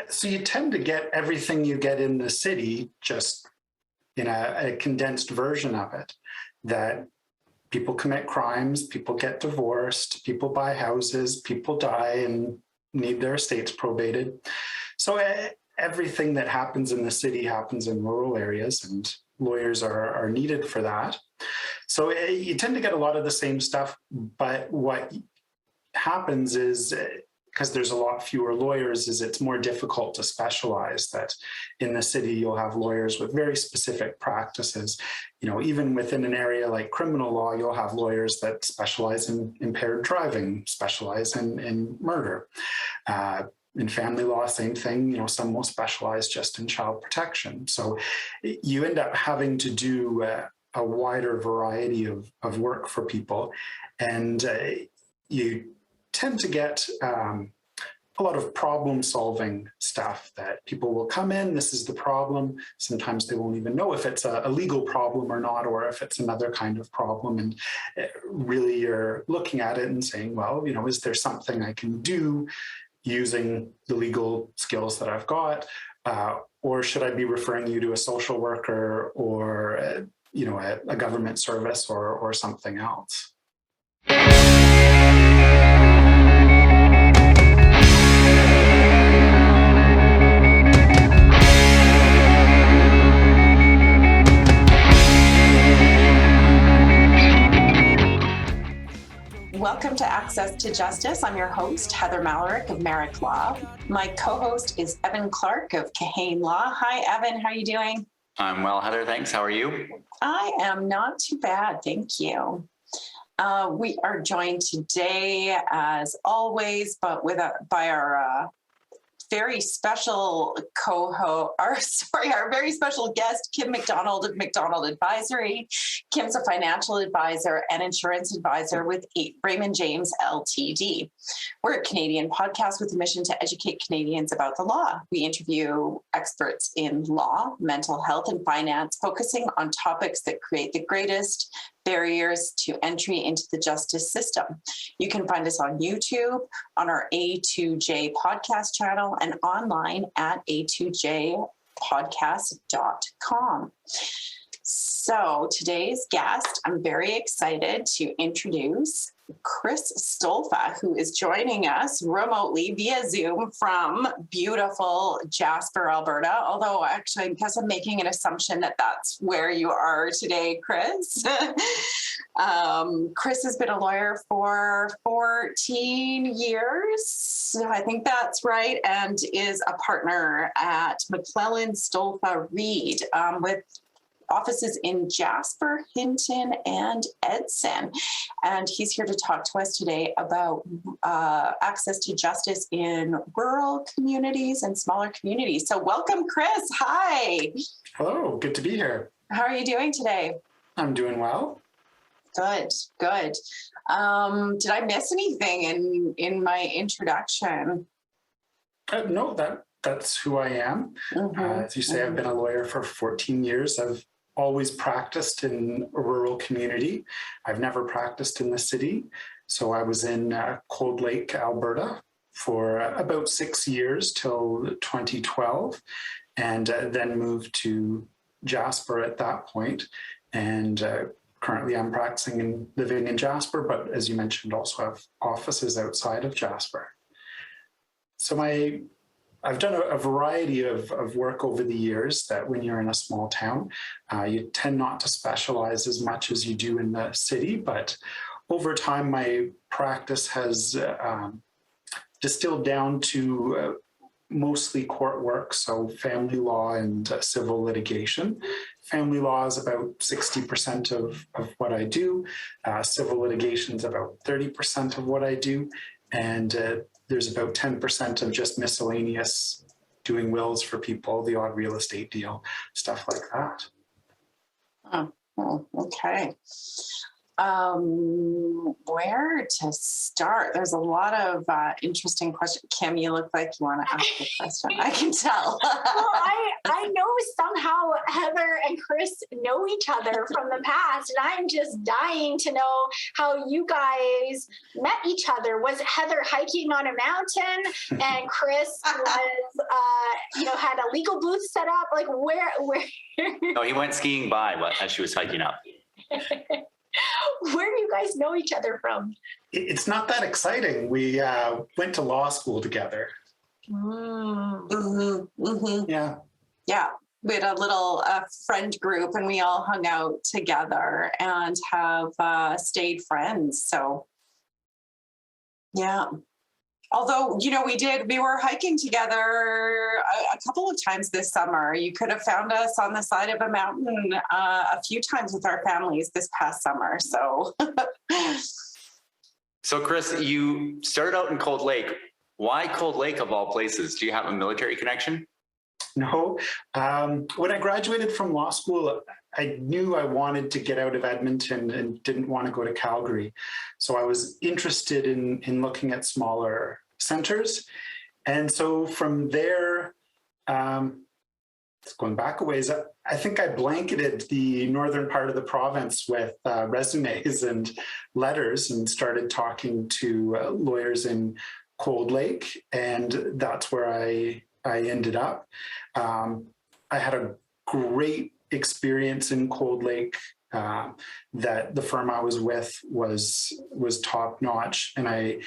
So you tend to get everything you get in the city just in a condensed version of it, that people commit crimes, people get divorced, people buy houses, people die and need their estates probated. So everything that happens in the city happens in rural areas, and lawyers are needed for that. So you tend to get a lot of the same stuff, but what happens is, because there's a lot fewer lawyers, is it's more difficult to specialize. That in the city you'll have lawyers with very specific practices. Even within an area like criminal law, you'll have lawyers that specialize in impaired driving, specialize in murder. In family law, same thing. Some will specialize just in child protection. So you end up having to do a wider variety of work for people, and you tend to get a lot of problem solving stuff, that people will come in, this is the problem. Sometimes they won't even know if it's a legal problem or not, or if it's another kind of problem. And really you're looking at it and saying, well, is there something I can do using the legal skills that I've got? Or should I be referring you to a social worker or a government service or something else? Welcome to Access to Justice. I'm your host, Heather Malarick of Merrick Law. My co-host is Evan Clark of Kahane Law. Hi, Evan. How are you doing? I'm well, Heather. Thanks. How are you? I am not too bad. Thank you. We are joined today, as always, but by our very special our very special guest, Kim McDonald of McDonald Advisory. Kim's a financial advisor and insurance advisor with Raymond James Ltd. We're a Canadian podcast with a mission to educate Canadians about the law. We interview experts in law, mental health, and finance, focusing on topics that create the greatest barriers to entry into the justice system. You can find us on YouTube, on our A2J podcast channel, and online at a2jpodcast.com. So today's guest, I'm very excited to introduce Chris Stolfa, who is joining us remotely via Zoom from beautiful Jasper, Alberta. Although actually, I guess I'm making an assumption that that's where you are today, Chris. Chris has been a lawyer for 14 years. I think that's right. And is a partner at McClellan Stolfa Reed with offices in Jasper, Hinton, and Edson. And he's here to talk to us today about access to justice in rural communities and smaller communities. So welcome, Chris. Hi. Hello, good to be here. How are you doing today? I'm doing well. Good. Did I miss anything in my introduction? No, that's who I am. Mm-hmm. As you say, I've been a lawyer for 14 years. I've always practiced in a rural community. I've never practiced in the city. So I was in Cold Lake, Alberta for about 6 years till 2012, and then moved to Jasper at that point. And currently I'm practicing and living in Jasper, but as you mentioned, also have offices outside of Jasper. So I've done a variety of work over the years, that when you're in a small town, you tend not to specialize as much as you do in the city. But over time, my practice has distilled down to mostly court work, so family law and civil litigation. Family law is about 60% of what I do. Civil litigation is about 30% of what I do. And there's about 10% of just miscellaneous, doing wills for people, the odd real estate deal, stuff like that. Oh, okay. Where to start? There's a lot of interesting questions. Kim, you look like you want to ask a question. I can tell. Well, I know somehow Heather and Chris know each other from the past, and I'm just dying to know how you guys met each other. Was Heather hiking on a mountain, and Chris was, had a legal booth set up? Like where? No, he went skiing by as she was hiking up. Where do you guys know each other from? It's not that exciting. We went to law school together. Yeah. Yeah, we had a little friend group, and we all hung out together and have stayed friends. So, yeah. Although, we were hiking together a couple of times this summer. You could have found us on the side of a mountain a few times with our families this past summer. So, So Chris, you started out in Cold Lake. Why Cold Lake of all places? Do you have a military connection? No. When I graduated from law school, I knew I wanted to get out of Edmonton and didn't want to go to Calgary. So I was interested in looking at smaller centers. And so from there, going back a ways, I think I blanketed the northern part of the province with resumes and letters and started talking to lawyers in Cold Lake. And that's where I ended up. I had a great experience in Cold Lake. That the firm I was with was top notch, and I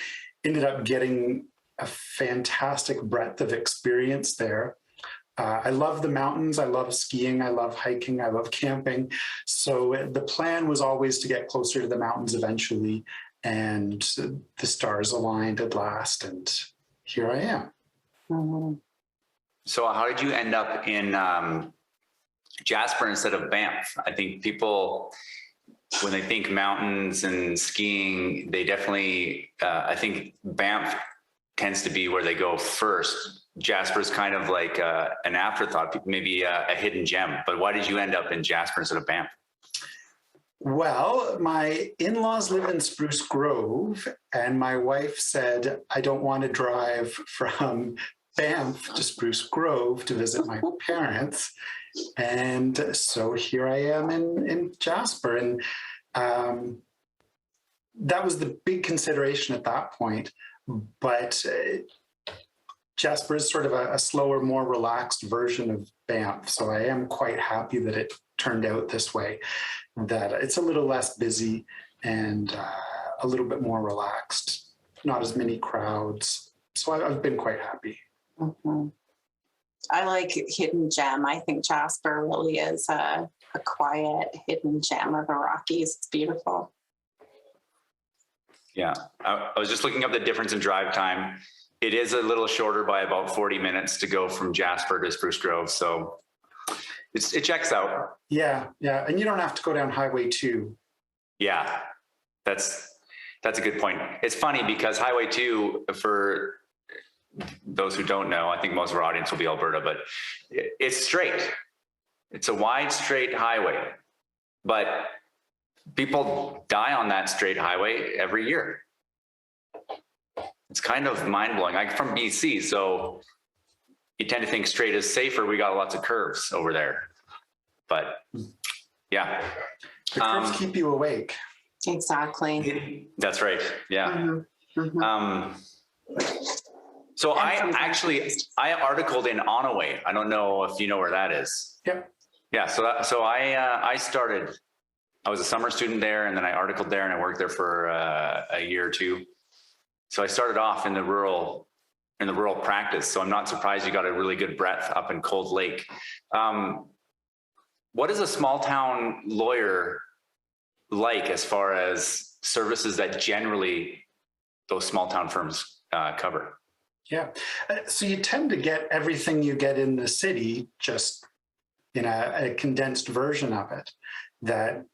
ended up getting a fantastic breadth of experience there. I love the mountains. I love skiing. I love hiking. I love camping. So the plan was always to get closer to the mountains eventually, and the stars aligned at last, and here I am. mm-hmm. So how did you end up in Jasper instead of Banff? I think people, when they think mountains and skiing, they definitely, I think Banff tends to be where they go first. Jasper's kind of like an afterthought, maybe a hidden gem. But why did you end up in Jasper instead of Banff? Well, my in-laws live in Spruce Grove, and my wife said, I don't want to drive from Banff to Spruce Grove to visit my parents. And so here I am in Jasper. And that was the big consideration at that point. But Jasper is sort of a slower, more relaxed version of Banff. So I am quite happy that it turned out this way, that it's a little less busy and a little bit more relaxed, not as many crowds. So I've been quite happy. Mm-hmm. I like hidden gem. I think Jasper really is a quiet hidden gem of the Rockies. It's beautiful. Yeah, I was just looking up the difference in drive time. It is a little shorter by about 40 minutes to go from Jasper to Spruce Grove. So it checks out. Yeah. And you don't have to go down Highway 2. Yeah, that's a good point. It's funny because Highway 2, for those who don't know, I think most of our audience will be Alberta, but it's straight. It's a wide, straight highway, but people die on that straight highway every year. It's kind of mind blowing. I'm from BC, so you tend to think straight is safer. We got lots of curves over there, but yeah. The curves keep you awake. Exactly. That's right. Yeah. Mm-hmm. Mm-hmm. So I articled in Onaway. I don't know if you know where that is. Yep. Yeah. So I started. I was a summer student there, and then I articled there, and I worked there for a year or two. So I started off in the rural practice. So I'm not surprised you got a really good breadth up in Cold Lake. What is a small town lawyer like as far as services that generally those small town firms cover? Yeah. So you tend to get everything you get in the city, just in a condensed version of it, that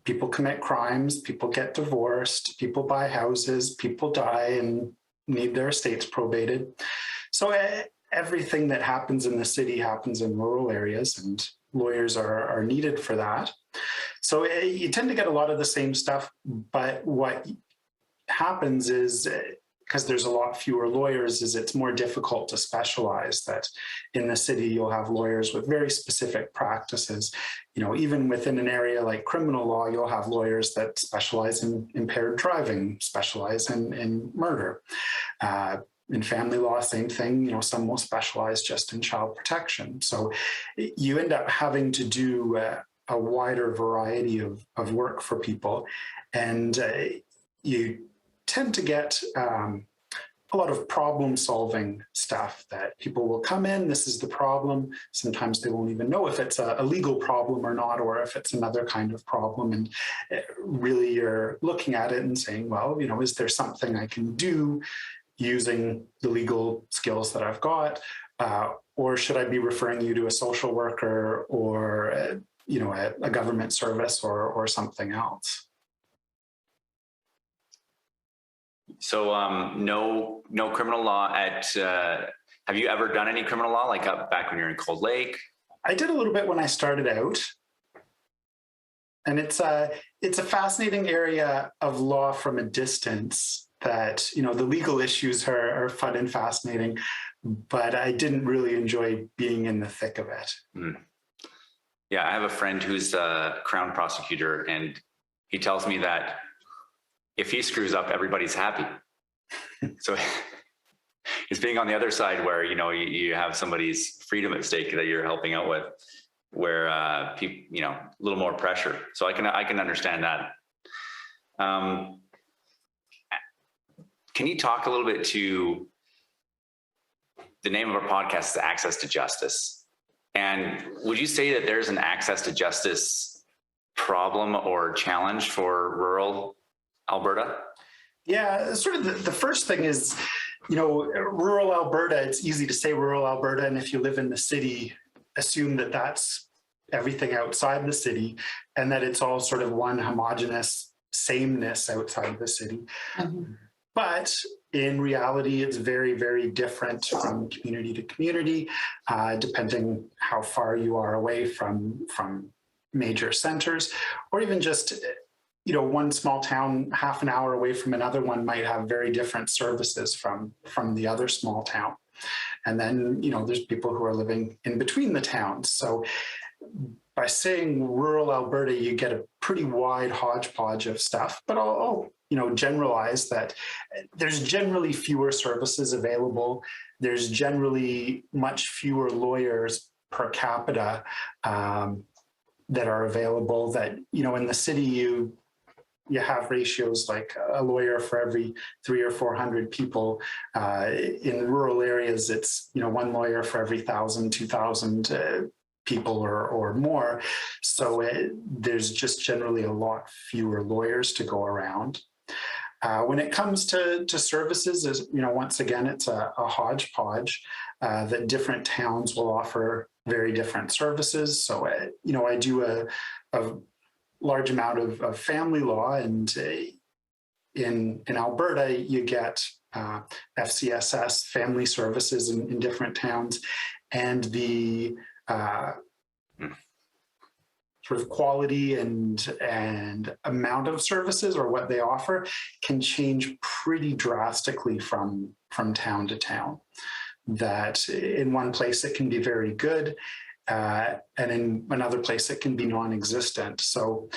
people commit crimes, people get divorced, people buy houses, people die and need their estates probated. So everything that happens in the city happens in rural areas, and lawyers are needed for that. So you tend to get a lot of the same stuff, but what happens is, because there's a lot fewer lawyers, is it's more difficult to specialize. That in the city, you'll have lawyers with very specific practices. Even within an area like criminal law, you'll have lawyers that specialize in impaired driving, specialize in murder. In family law, same thing. Some will specialize just in child protection. So you end up having to do a wider variety of work for people. And you tend to get a lot of problem solving stuff that people will come in, this is the problem. Sometimes they won't even know if it's a legal problem or not, or if it's another kind of problem. And really you're looking at it and saying, well, is there something I can do using the legal skills that I've got? Or should I be referring you to a social worker or a government service or something else? So no criminal law have you ever done any criminal law, like back when you're in Cold Lake? I did a little bit when I started out. And it's a fascinating area of law from a distance that, the legal issues are fun and fascinating, but I didn't really enjoy being in the thick of it. Mm. Yeah, I have a friend who's a Crown prosecutor, and he tells me that if he screws up, everybody's happy. So it's being on the other side where, you have somebody's freedom at stake that you're helping out with, where people, a little more pressure. So I can understand that. Can you talk a little bit to the name of our podcast is Access to Justice? And would you say that there's an access to justice problem or challenge for rural Alberta? Yeah, sort of the first thing is, rural Alberta, it's easy to say rural Alberta. And if you live in the city, assume that that's everything outside the city and that it's all sort of one homogenous sameness outside the city. Mm-hmm. But in reality, it's very, very different from community to community, depending how far you are away from major centers, or even just one small town half an hour away from another one might have very different services from the other small town. And then, there's people who are living in between the towns. So by saying rural Alberta, you get a pretty wide hodgepodge of stuff, but I'll generalize that there's generally fewer services available. There's generally much fewer lawyers per capita that are available. That, in the city, you have ratios like a lawyer for every 300 or 400 people. In rural areas, it's, one lawyer for every 1,000, 2,000 people or more. So there's just generally a lot fewer lawyers to go around. When it comes to services, is once again, it's a hodgepodge that different towns will offer very different services. So I do a large amount of family law, and in Alberta you get FCSS family services in different towns, and the sort of quality and amount of services or what they offer can change pretty drastically from town to town. That in one place it can be very good, and in another place it can be non-existent. So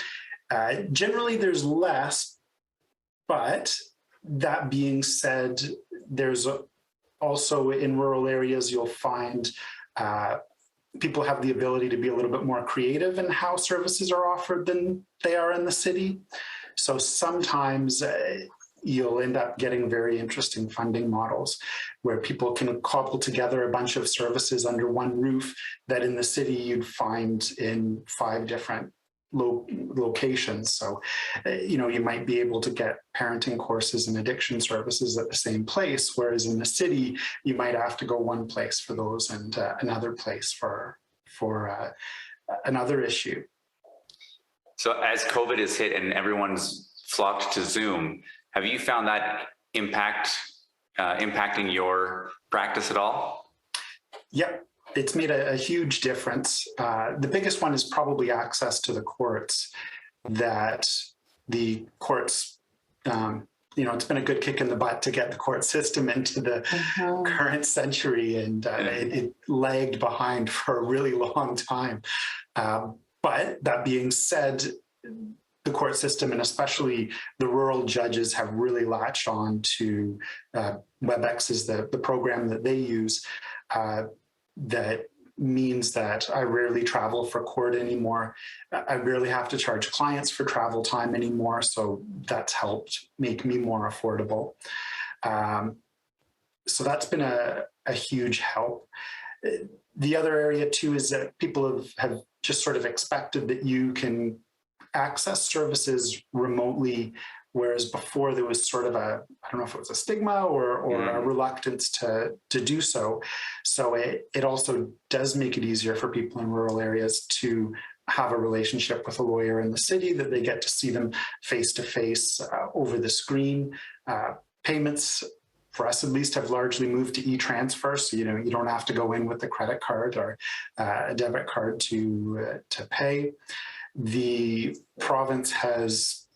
generally there's less, but that being said, there's also in rural areas you'll find people have the ability to be a little bit more creative in how services are offered than they are in the city. So sometimes you'll end up getting very interesting funding models where people can cobble together a bunch of services under one roof that in the city you'd find in 5 different locations. So, you might be able to get parenting courses and addiction services at the same place, whereas in the city, you might have to go one place for those and another place for another issue. So as COVID has hit and everyone's flocked to Zoom, have you found that impacting your practice at all? Yep. It's made a huge difference. The biggest one is probably access to the courts. that the courts, it's been a good kick in the butt to get the court system into the current century, and it lagged behind for a really long time. But that being said, the court system, and especially the rural judges, have really latched on to WebEx is the program that they use. That means that I rarely travel for court anymore. I rarely have to charge clients for travel time anymore. So that's helped make me more affordable. So that's been a huge help. The other area too is that people have just sort of expected that you can access services remotely, whereas before there was sort of I don't know if it was a stigma or a reluctance to do so. So it also does make it easier for people in rural areas to have a relationship with a lawyer in the city, that they get to see them face to face over the screen. Payments, for us at least, have largely moved to e-transfer. So, you don't have to go in with a credit card or a debit card to pay. The province has,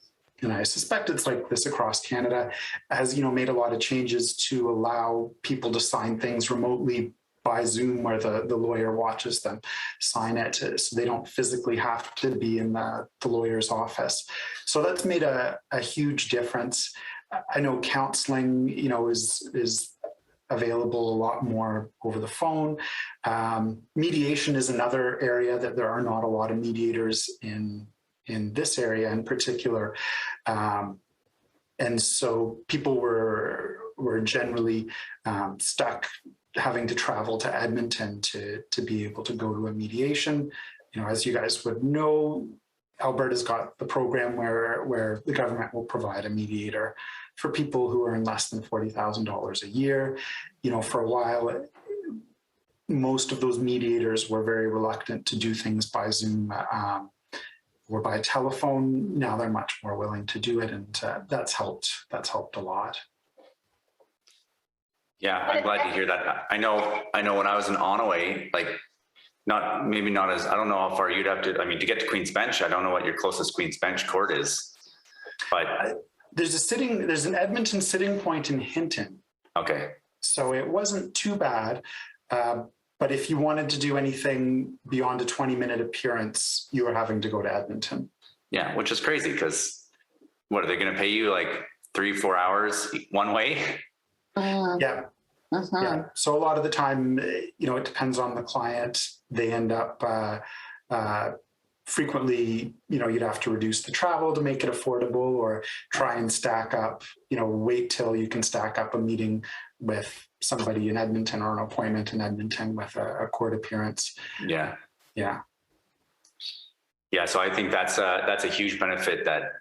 and I suspect it's like this across Canada, has, made a lot of changes to allow people to sign things remotely by Zoom, where the lawyer watches them sign it, so they don't physically have to be in the lawyer's office. So that's made a huge difference. I know counseling, is available a lot more over the phone. Mediation is another area that there are not a lot of mediators in this area in particular. And so people were generally stuck having to travel to Edmonton to be able to go to a mediation. As you guys would know, Alberta's got the program where the government will provide a mediator for people who earn less than $40,000 a year. For a while, most of those mediators were very reluctant to do things by Zoom or by telephone. Now they're much more willing to do it, and that's helped a lot. Yeah, I'm glad to hear that. I know when I was in Onaway, like I don't know how far you'd have to, to get to Queen's Bench, I don't know what your closest Queen's Bench court is, but there's an Edmonton sitting point in Hinton. Okay. So it wasn't too bad. But if you wanted to do anything beyond a 20-minute appearance, you were having to go to Edmonton. Yeah, which is crazy, because what are they going to pay you, like 3-4 hours one way? Yeah. Yeah. So a lot of the time, it depends on the client. They end up frequently, you'd have to reduce the travel to make it affordable, or try and stack up, wait till you can stack up a meeting with somebody in Edmonton, or an appointment in Edmonton with a court appearance. Yeah. Yeah. Yeah. So I think that's a huge benefit that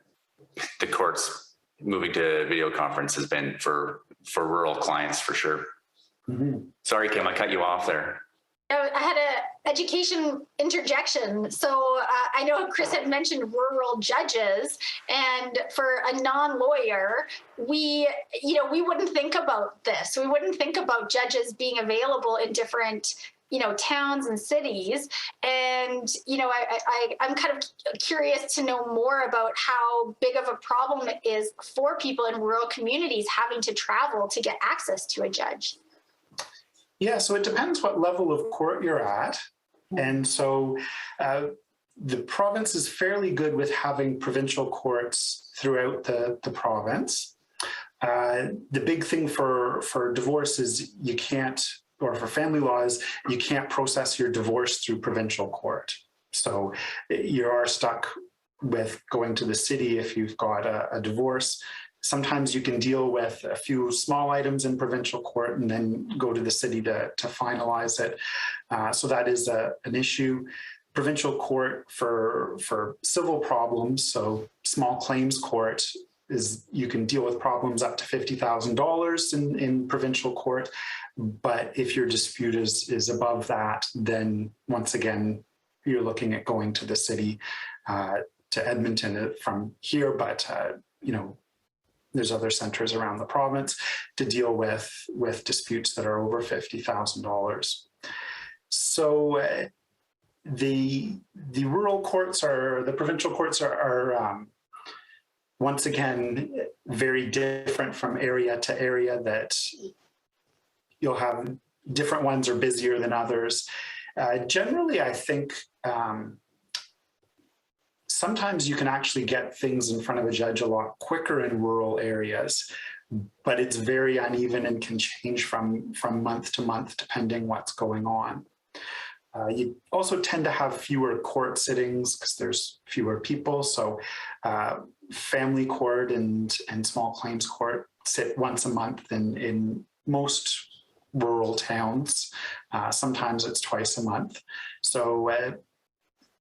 the courts moving to video conference has been for rural clients, for sure. Mm-hmm. Sorry, Kim, I cut you off there. I had an education interjection. So I know Chris had mentioned rural judges, and for a non-lawyer, we wouldn't think about this. We wouldn't think about judges being available in different, towns and cities. And, I'm kind of curious to know more about how big of a problem it is for people in rural communities having to travel to get access to a judge. Yeah, so it depends what level of court you're at. And so the province is fairly good with having provincial courts throughout the province. The big thing for divorce is you can't, or for family laws, you can't process your divorce through provincial court. So you are stuck with going to the city if you've got a divorce. Sometimes you can deal with a few small items in provincial court and then go to the city to finalize it. So that is an issue. Provincial court for civil problems, so small claims court, is you can deal with problems up to $50,000 in provincial court. But if your dispute is above that, then once again, you're looking at going to the city, to Edmonton from here, but there's other centers around the province to deal with disputes that are over $50,000. So the rural courts the provincial courts are once again very different from area to area, that you'll have different ones are busier than others. Generally, I think sometimes you can actually get things in front of a judge a lot quicker in rural areas, but it's very uneven and can change from month to month depending what's going on. You also tend to have fewer court sittings because there's fewer people. So family court and small claims court sit once a month in most rural towns. Sometimes it's twice a month. So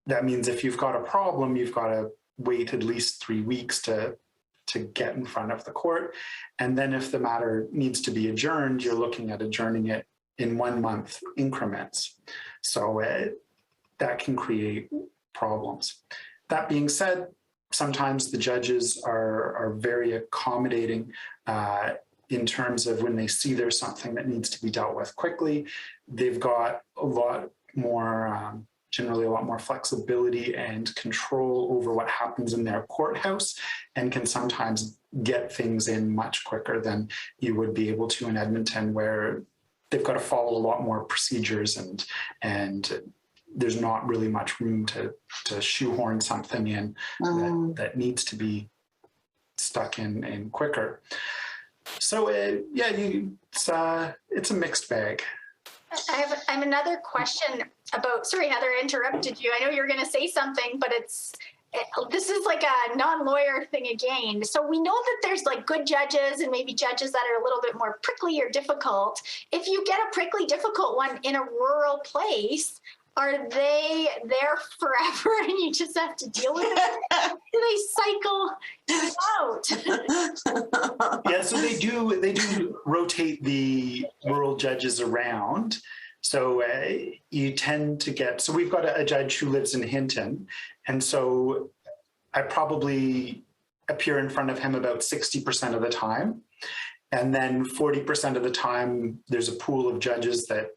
that means if you've got a problem, you've got to wait at least 3 weeks to get in front of the court. And then if the matter needs to be adjourned, you're looking at adjourning it in 1 month increments. So that can create problems. That being said, sometimes the judges are very accommodating in terms of when they see there's something that needs to be dealt with quickly. They've got a lot more, generally a lot more flexibility and control over what happens in their courthouse, and can sometimes get things in much quicker than you would be able to in Edmonton, where they've got to follow a lot more procedures and there's not really much room to shoehorn something in that needs to be stuck in quicker. So it's a mixed bag. I have another question about, sorry, Heather, I interrupted you. I know you're going to say something, but this is like a non-lawyer thing again. So we know that there's like good judges and maybe judges that are a little bit more prickly or difficult. If you get a prickly, difficult one in a rural place, are they there forever and you just have to deal with it? Do they cycle out? Yeah, so they do rotate the rural judges around. So you tend to get, so we've got a judge who lives in Hinton, and so I probably appear in front of him about 60% of the time. And then 40% of the time, there's a pool of judges that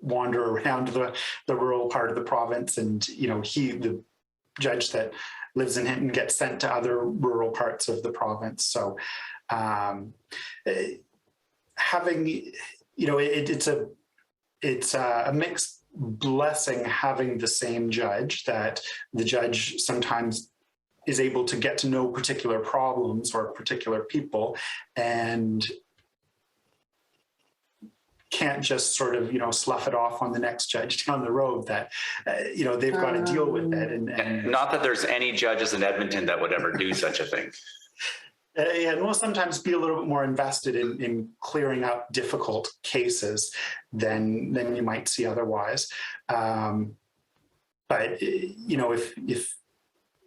wander around the rural part of the province. And, the judge that lives in Hinton gets sent to other rural parts of the province. So it's a mixed blessing having the same judge, that the judge sometimes is able to get to know particular problems or particular people and can't just sort of, slough it off on the next judge down the road, that, they've got to deal with it. And not that there's any judges in Edmonton that would ever do such a thing. And we'll sometimes be a little bit more invested in clearing up difficult cases than you might see otherwise. But if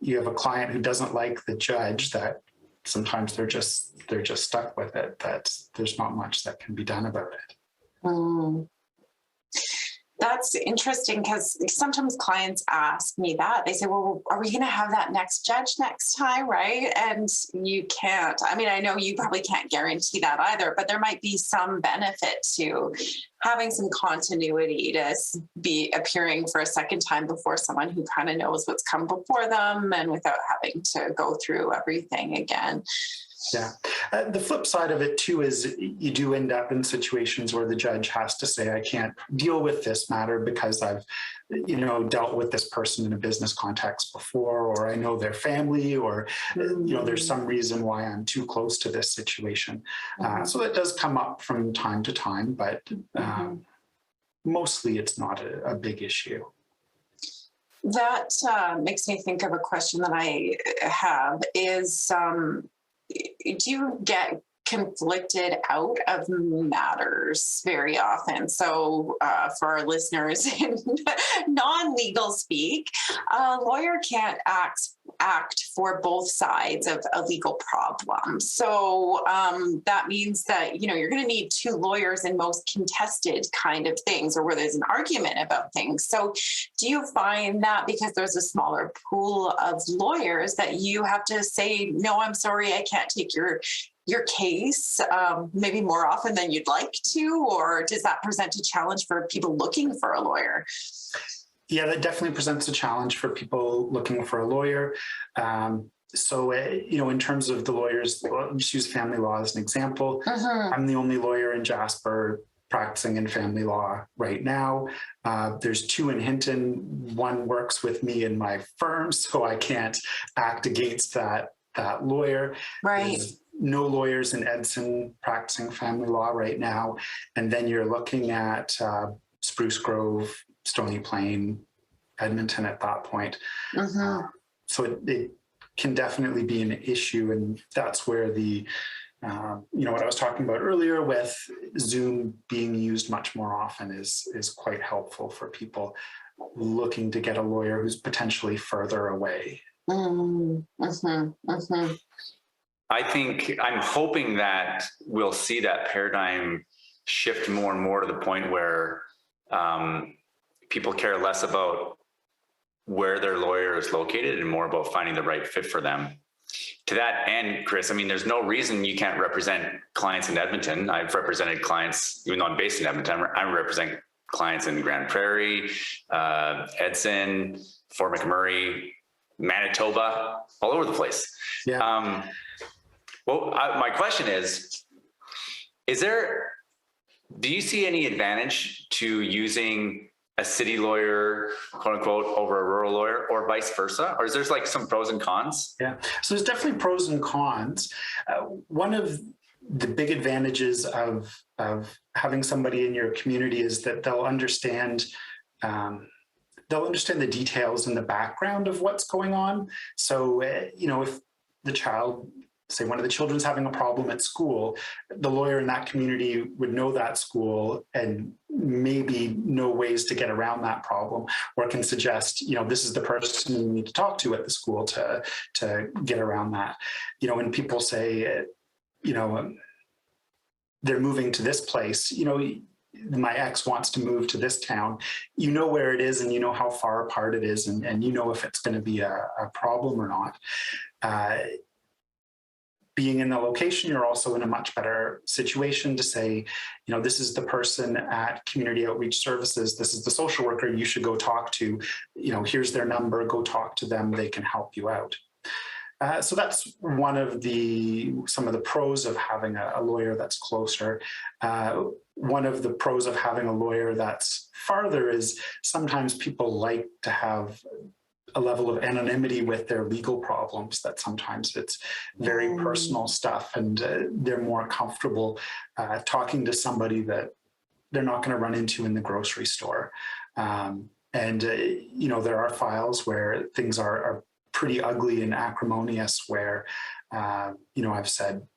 you have a client who doesn't like the judge, that sometimes they're just stuck with it, that there's not much that can be done about it. That's interesting, because sometimes clients ask me that. They say, well, are we going to have that next judge next time, right? And you can't. I mean, I know you probably can't guarantee that either, but there might be some benefit to having some continuity to be appearing for a second time before someone who kind of knows what's come before them, and without having to go through everything again. Yeah. The flip side of it too is you do end up in situations where the judge has to say, I can't deal with this matter because I've, dealt with this person in a business context before, or I know their family, or, there's some reason why I'm too close to this situation. So that does come up from time to time, but mostly it's not a big issue. That makes me think of a question that I have is, do you get conflicted out of matters very often? So for our listeners in non-legal speak, a lawyer can't act for both sides of a legal problem. So that means that, you're going to need two lawyers in most contested kind of things, or where there's an argument about things. So do you find that because there's a smaller pool of lawyers that you have to say, no, I'm sorry, I can't take your case maybe more often than you'd like to, or does that present a challenge for people looking for a lawyer? Yeah, that definitely presents a challenge for people looking for a lawyer. In terms of the lawyers, just use family law as an example. I'm the only lawyer in Jasper practicing in family law right now. There's 2 in Hinton. One works with me in my firm, so I can't act against that lawyer. Right. There's no lawyers in Edson practicing family law right now. And then you're looking at Spruce Grove, Stony Plain, Edmonton at that point. So it can definitely be an issue. And that's where the, what I was talking about earlier with Zoom being used much more often is quite helpful for people looking to get a lawyer who's potentially further away. I think I'm hoping that we'll see that paradigm shift more and more to the point where people care less about where their lawyer is located and more about finding the right fit for them. To that end, Chris, I mean, there's no reason you can't represent clients in Edmonton. I've represented clients, even though I'm based in Edmonton, I represent clients in Grand Prairie, Edson, Fort McMurray, Manitoba, all over the place. Yeah. My question is do you see any advantage to using a city lawyer, quote unquote, over a rural lawyer, or vice versa? Or is there like some pros and cons? Yeah, so there's definitely pros and cons. One of the big advantages of having somebody in your community is that they'll understand the details and the background of what's going on. So, if the child, say one of the children's having a problem at school, the lawyer in that community would know that school and maybe know ways to get around that problem, or can suggest, this is the person you need to talk to at the school to get around that. When people say, they're moving to this place, my ex wants to move to this town, where it is and how far apart it is, and if it's going to be a problem or not. Being in the location, you're also in a much better situation to say, this is the person at Community Outreach Services, this is the social worker you should go talk to, here's their number, go talk to them, they can help you out. So that's some of the pros of having a lawyer that's closer. One of the pros of having a lawyer that's farther is sometimes people like to have a level of anonymity with their legal problems, that sometimes it's very personal stuff, and they're more comfortable talking to somebody that they're not going to run into in the grocery store. There are files where things are pretty ugly and acrimonious where, I've said,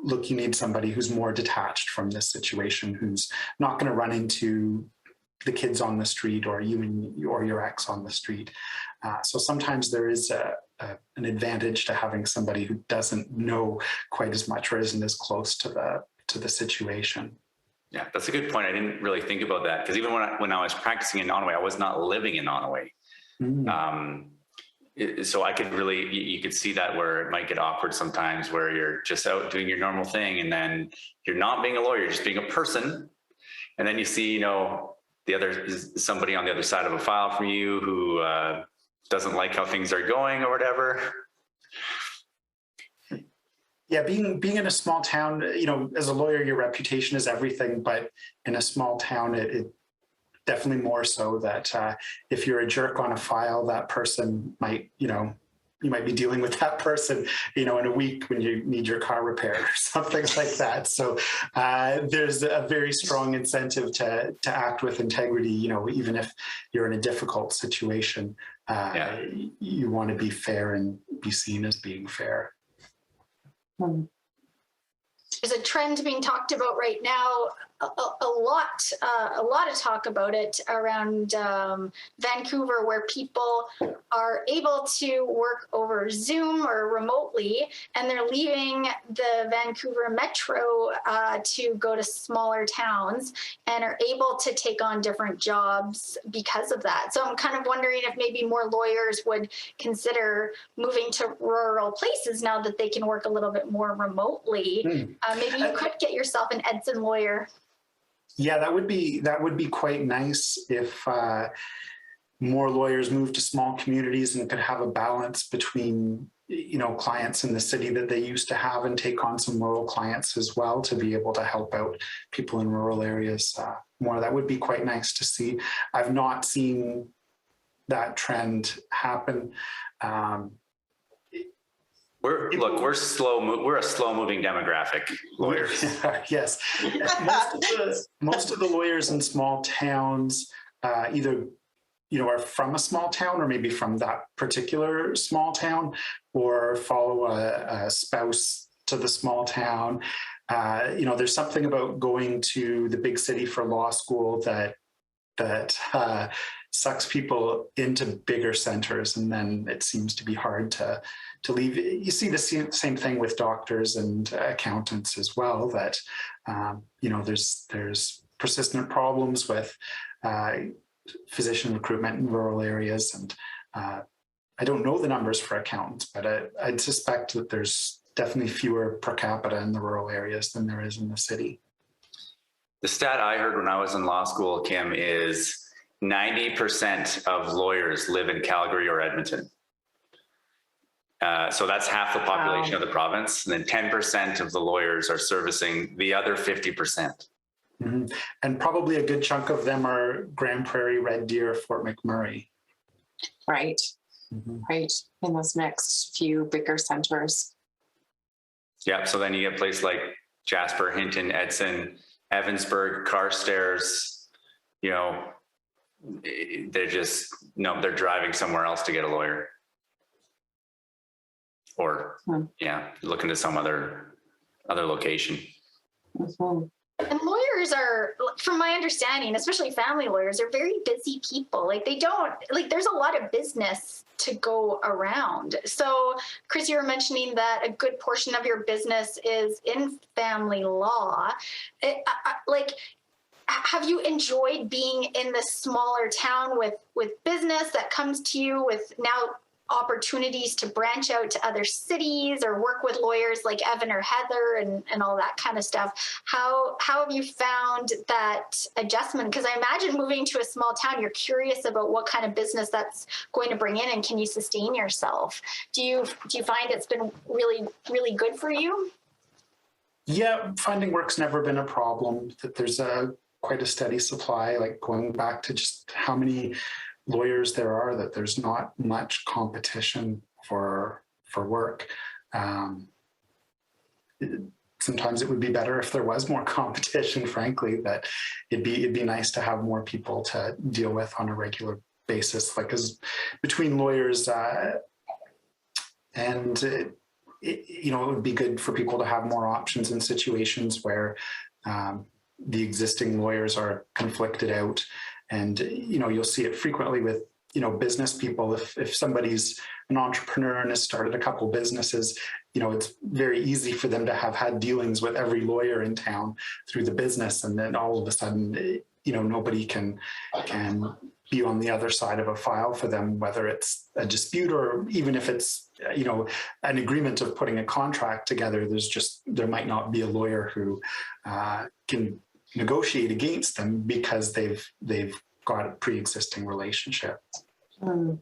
look, you need somebody who's more detached from this situation, who's not going to run into the kids on the street or you or your ex on the street. So sometimes there is an advantage to having somebody who doesn't know quite as much or isn't as close to the situation. Yeah, that's a good point. I didn't really think about that, because even when I was practicing in Nonaway, I was not living in Nonaway. So I could you could see that where it might get awkward sometimes, where you're just out doing your normal thing and then you're not being a lawyer, you're just being a person. And then you see, somebody on the other side of a file from you who doesn't like how things are going or whatever. Yeah, being in a small town, as a lawyer, your reputation is everything, but in a small town, it definitely more so that if you're a jerk on a file, that person might, you might be dealing with that person, in a week when you need your car repaired or something like that. So there's a very strong incentive to act with integrity, even if you're in a difficult situation. You want to be fair and be seen as being fair. There's a trend being talked about right now, a lot of talk about it around Vancouver, where people are able to work over Zoom or remotely, and they're leaving the Vancouver metro to go to smaller towns and are able to take on different jobs because of that. So I'm kind of wondering if maybe more lawyers would consider moving to rural places now that they can work a little bit more remotely. Maybe you could get yourself an Edson lawyer. Yeah, that would be quite nice if more lawyers move to small communities and could have a balance between, clients in the city that they used to have and take on some rural clients as well to be able to help out people in rural areas more. That would be quite nice to see. I've not seen that trend happen. We're a slow moving demographic, lawyers. Yes. Most of the lawyers in small towns either are from a small town or maybe from that particular small town, or follow a spouse to the small town. There's something about going to the big city for law school that sucks people into bigger centers, and then it seems to be hard to leave. You see the same thing with doctors and accountants as well, that there's persistent problems with physician recruitment in rural areas. And I don't know the numbers for accountants, but I'd suspect that there's definitely fewer per capita in the rural areas than there is in the city. The stat I heard when I was in law school, Kim, is 90% of lawyers live in Calgary or Edmonton. So that's half the population of the province. And then 10% of the lawyers are servicing the other 50%. Mm-hmm. And probably a good chunk of them are Grand Prairie, Red Deer, Fort McMurray. Right. Right. In those next few bigger centers. Yeah. So then you get a place like Jasper, Hinton, Edson, Evansburg, Carstairs, they're driving somewhere else to get a lawyer. Or, look into some other location. Mm-hmm. And lawyers are, from my understanding, especially family lawyers, are very busy people. There's a lot of business to go around. So, Chris, you were mentioning that a good portion of your business is in family law. Have you enjoyed being in this smaller town with business that comes to you with now opportunities to branch out to other cities or work with lawyers like Evan or Heather and all that kind of stuff? How have you found that adjustment? Because I imagine moving to a small town, you're curious about what kind of business that's going to bring in, and can you sustain yourself? Do you find it's been really, really good for you? Yeah, finding work's never been a problem. That there's quite a steady supply, like going back to just how many lawyers there are, that there's not much competition for work. Sometimes it would be better if there was more competition, frankly, that it'd be nice to have more people to deal with on a regular basis, as between lawyers and it would be good for people to have more options in situations where the existing lawyers are conflicted out. And, you'll see it frequently with, business people. If somebody's an entrepreneur and has started a couple businesses, it's very easy for them to have had dealings with every lawyer in town through the business. And then all of a sudden, nobody can be on the other side of a file for them, whether it's a dispute or even if it's, an agreement of putting a contract together. There might not be a lawyer who can negotiate against them because they've got a pre-existing relationship. Mm.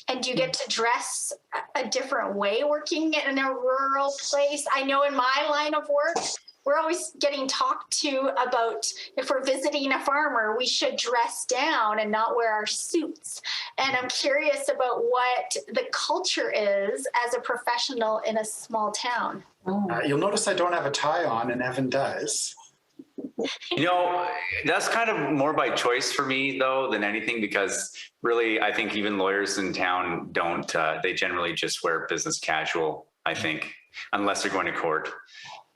And do you get to dress a different way working in a rural place? I know in my line of work, we're always getting talked to about if we're visiting a farmer, we should dress down and not wear our suits. And I'm curious about what the culture is as a professional in a small town. You'll notice I don't have a tie on, and Evan does. That's kind of more by choice for me, though, than anything, because really, I think even lawyers in town don't, they generally just wear business casual, I think, unless they're going to court.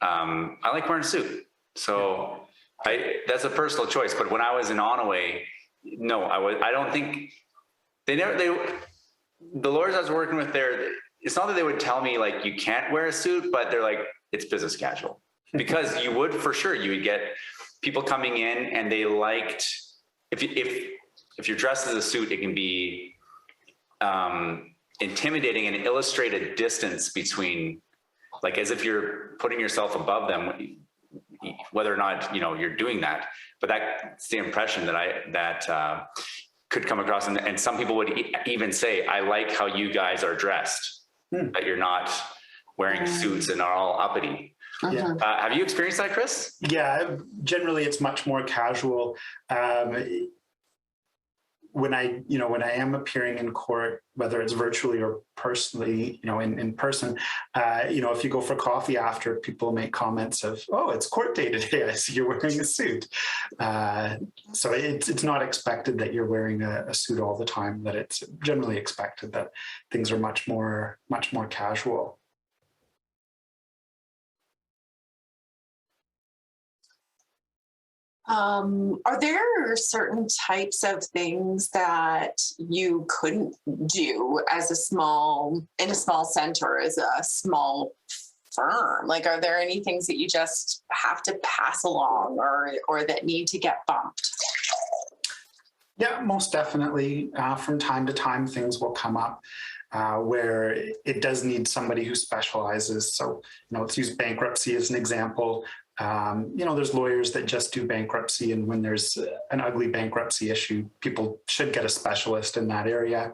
I like wearing a suit. So that's a personal choice. But when I was in Onaway, no, I don't think the lawyers I was working with there, it's not that they would tell me like, you can't wear a suit, but they're like, it's business casual. Because you would get people coming in and they liked, if you're dressed as a suit, it can be intimidating and illustrate a distance between, like as if you're putting yourself above them, whether or not you're doing that. But that's the impression that could come across, and some people would even say, I like how you guys are dressed, that you're not wearing suits and are all uppity. Yeah. Have you experienced that, Chris? Yeah, generally it's much more casual. When I am appearing in court, whether it's virtually or personally, in person, if you go for coffee after, people make comments of, "Oh, it's court day today. I see you're wearing a suit." So it's not expected that you're wearing a suit all the time. That it's generally expected that things are much more casual. Are there certain types of things that you couldn't do in a small center, as a small firm? Like, are there any things that you just have to pass along or that need to get bumped? Yeah, most definitely. From time to time, things will come up where it does need somebody who specializes. So, let's use bankruptcy as an example. There's lawyers that just do bankruptcy, and when there's an ugly bankruptcy issue, people should get a specialist in that area.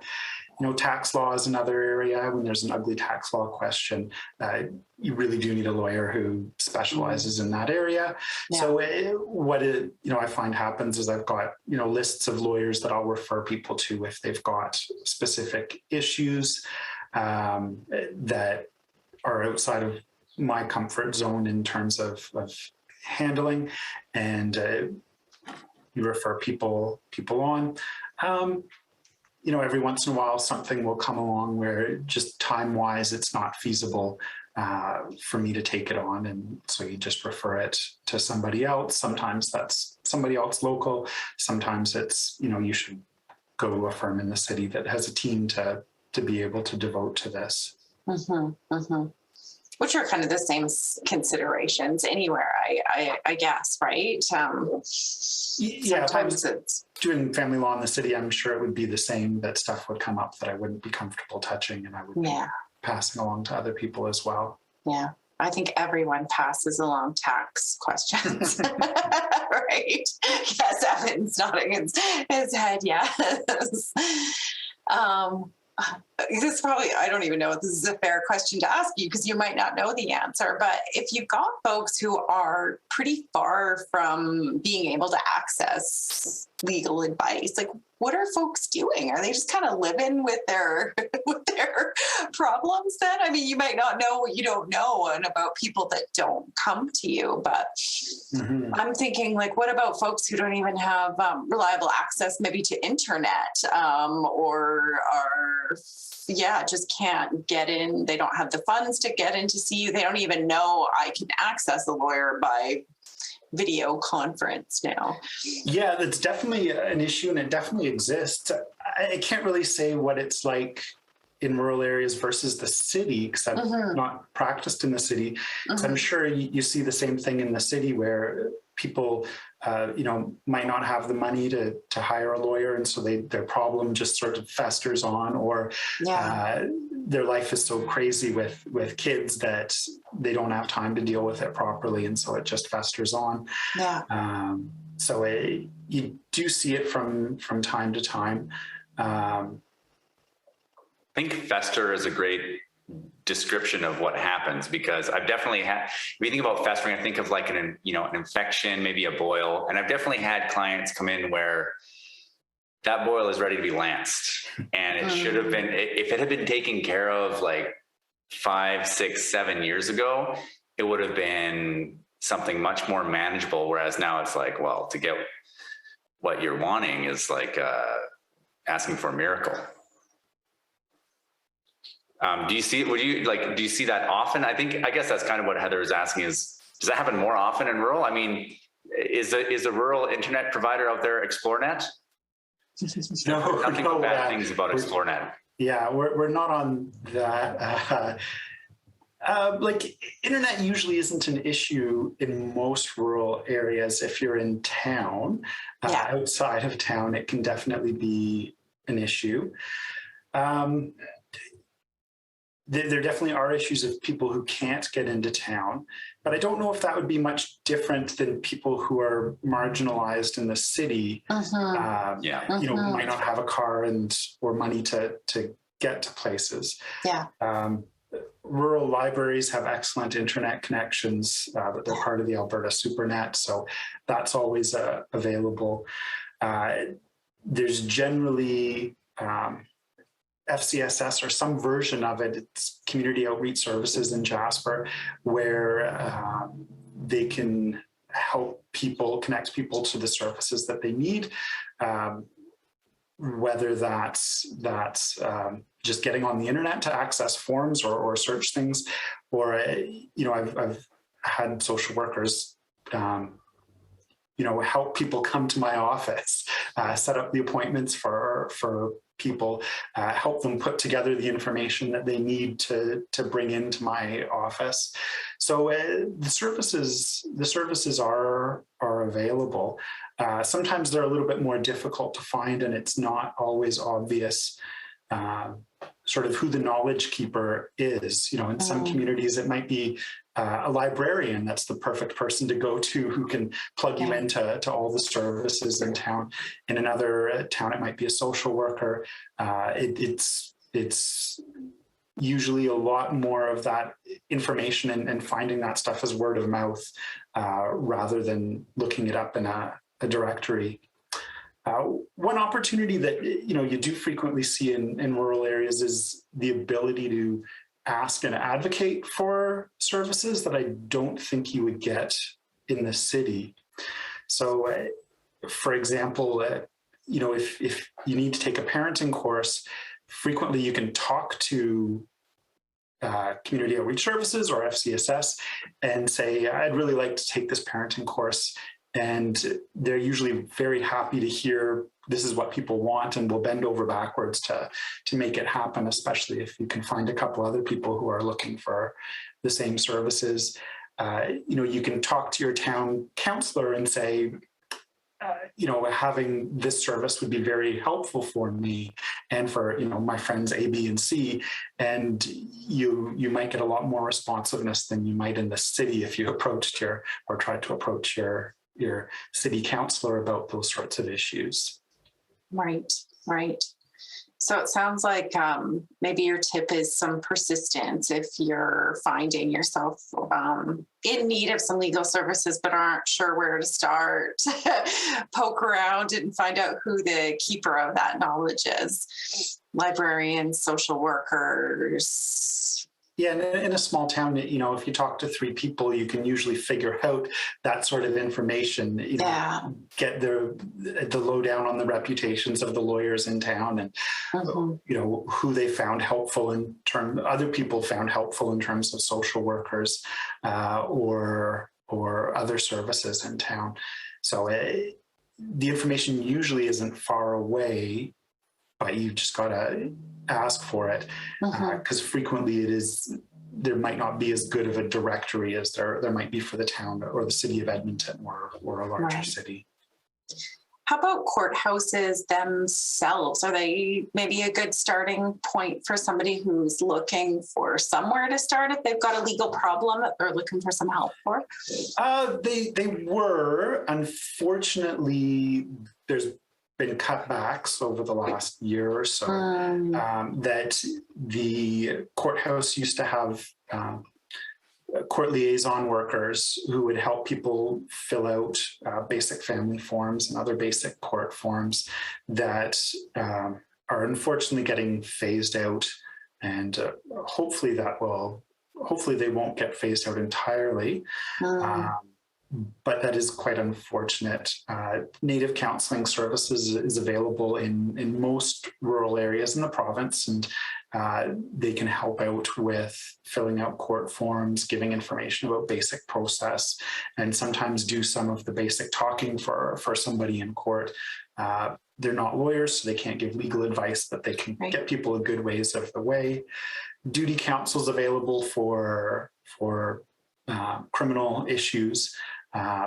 Tax law is another area. When there's an ugly tax law question, you really do need a lawyer who specializes in that area. Yeah. So I find happens is I've got, lists of lawyers that I'll refer people to if they've got specific issues that are outside of my comfort zone in terms of handling, and you refer people on. Every once in a while something will come along where just time-wise it's not feasible for me to take it on, and so you just refer it to somebody else. Sometimes that's somebody else local. Sometimes it's, you should go to a firm in the city that has a team to be able to devote to this. Which are kind of the same considerations anywhere, I guess, right? Sometimes it's doing family law in the city. I'm sure it would be the same, that stuff would come up that I wouldn't be comfortable touching, and I would be passing along to other people as well. Yeah. I think everyone passes along tax questions, right? Yes, Evan's nodding his head, yes. This is probably, I don't even know if this is a fair question to ask you because you might not know the answer, but if you've got folks who are pretty far from being able to access legal advice, like what are folks doing? Are they just kind of living with their problems then? I mean, you might not know what you don't know and about people that don't come to you, but I'm thinking, like, what about folks who don't even have reliable access maybe to internet or are, just can't get in. They don't have the funds to get in to see you. They don't even know I can access a lawyer by video conference now. Yeah, that's definitely an issue, and it definitely exists. I can't really say what it's like in rural areas versus the city, because I've not practiced in the city. So I'm sure you see the same thing in the city where people might not have the money to hire a lawyer, and so their problem just sort of festers on, or their life is so crazy with kids that they don't have time to deal with it properly, and so it just festers on. So you do see it from time to time. I think fester is a great description of what happens, because I've definitely had, if you think about festering, I think of like an infection, maybe a boil. And I've definitely had clients come in where that boil is ready to be lanced. And it should have been, if it had been taken care of like 5, 6, 7 years ago, it would have been something much more manageable. Whereas now it's like, well, to get what you're wanting is like asking for a miracle. Do you see that often? I guess that's kind of what Heather is asking is, does that happen more often in rural? I mean, is a rural internet provider out there ExploreNet? No, nothing but bad things about ExploreNet. Yeah, we're not on that. Like internet usually isn't an issue in most rural areas. If you're in town, outside of town, it can definitely be an issue. there definitely are issues of people who can't get into town, but I don't know if that would be much different than people who are marginalized in the city. Yeah. Might not have a car or money to get to places. Yeah. Rural libraries have excellent internet connections, but they're part of the Alberta SuperNet, so that's always available. There's generally FCSS or some version of it. It's Community Outreach Services in Jasper, where they can help people, connect people to the services that they need. Whether that's just getting on the internet to access forms or search things, or I've had social workers help people come to my office, set up the appointments for people, help them put together the information that they need to bring into my office. So the services are available. Sometimes they're a little bit more difficult to find, and it's not always obvious sort of who the knowledge keeper is. In some communities, it might be a librarian that's the perfect person to go to, who can plug you into all the services in town. In another town, it might be a social worker. It's usually a lot more of that information and finding that stuff as word of mouth rather than looking it up in a directory. One opportunity that you do frequently see in rural areas is the ability to ask and advocate for services that I don't think you would get in the city. So, for example, if you need to take a parenting course, frequently you can talk to Community Outreach Services or FCSS and say, I'd really like to take this parenting course. And they're usually very happy to hear this is what people want, and will bend over backwards to make it happen, especially if you can find a couple other people who are looking for the same services. You can talk to your town councillor and say, having this service would be very helpful for me and for, my friends A, B, and C. And you might get a lot more responsiveness than you might in the city if you approached or tried to approach your city councillor about those sorts of issues. Right. So it sounds like maybe your tip is some persistence if you're finding yourself in need of some legal services but aren't sure where to start. Poke around and find out who the keeper of that knowledge is. Librarians, social workers. Yeah, and in a small town, if you talk to 3 people, you can usually figure out that sort of information. Get the lowdown on the reputations of the lawyers in town, and who they found helpful other people found helpful in terms of social workers or other services in town. So the information usually isn't far away, but you just gotta ask for it, because frequently there might not be as good of a directory as there might be for the town or the city of Edmonton or a larger city. How about courthouses themselves? Are they maybe a good starting point for somebody who's looking for somewhere to start if they've got a legal problem that they're looking for some help for? They were. Unfortunately, there's been cutbacks over the last year or so, that the courthouse used to have court liaison workers who would help people fill out basic family forms and other basic court forms that are unfortunately getting phased out. And hopefully they won't get phased out entirely. But that is quite unfortunate. Native counseling services is available in most rural areas in the province, and they can help out with filling out court forms, giving information about basic process, and sometimes do some of the basic talking for somebody in court. They're not lawyers, so they can't give legal advice, but they can get people a good ways of the way. Duty counsel is available for criminal issues.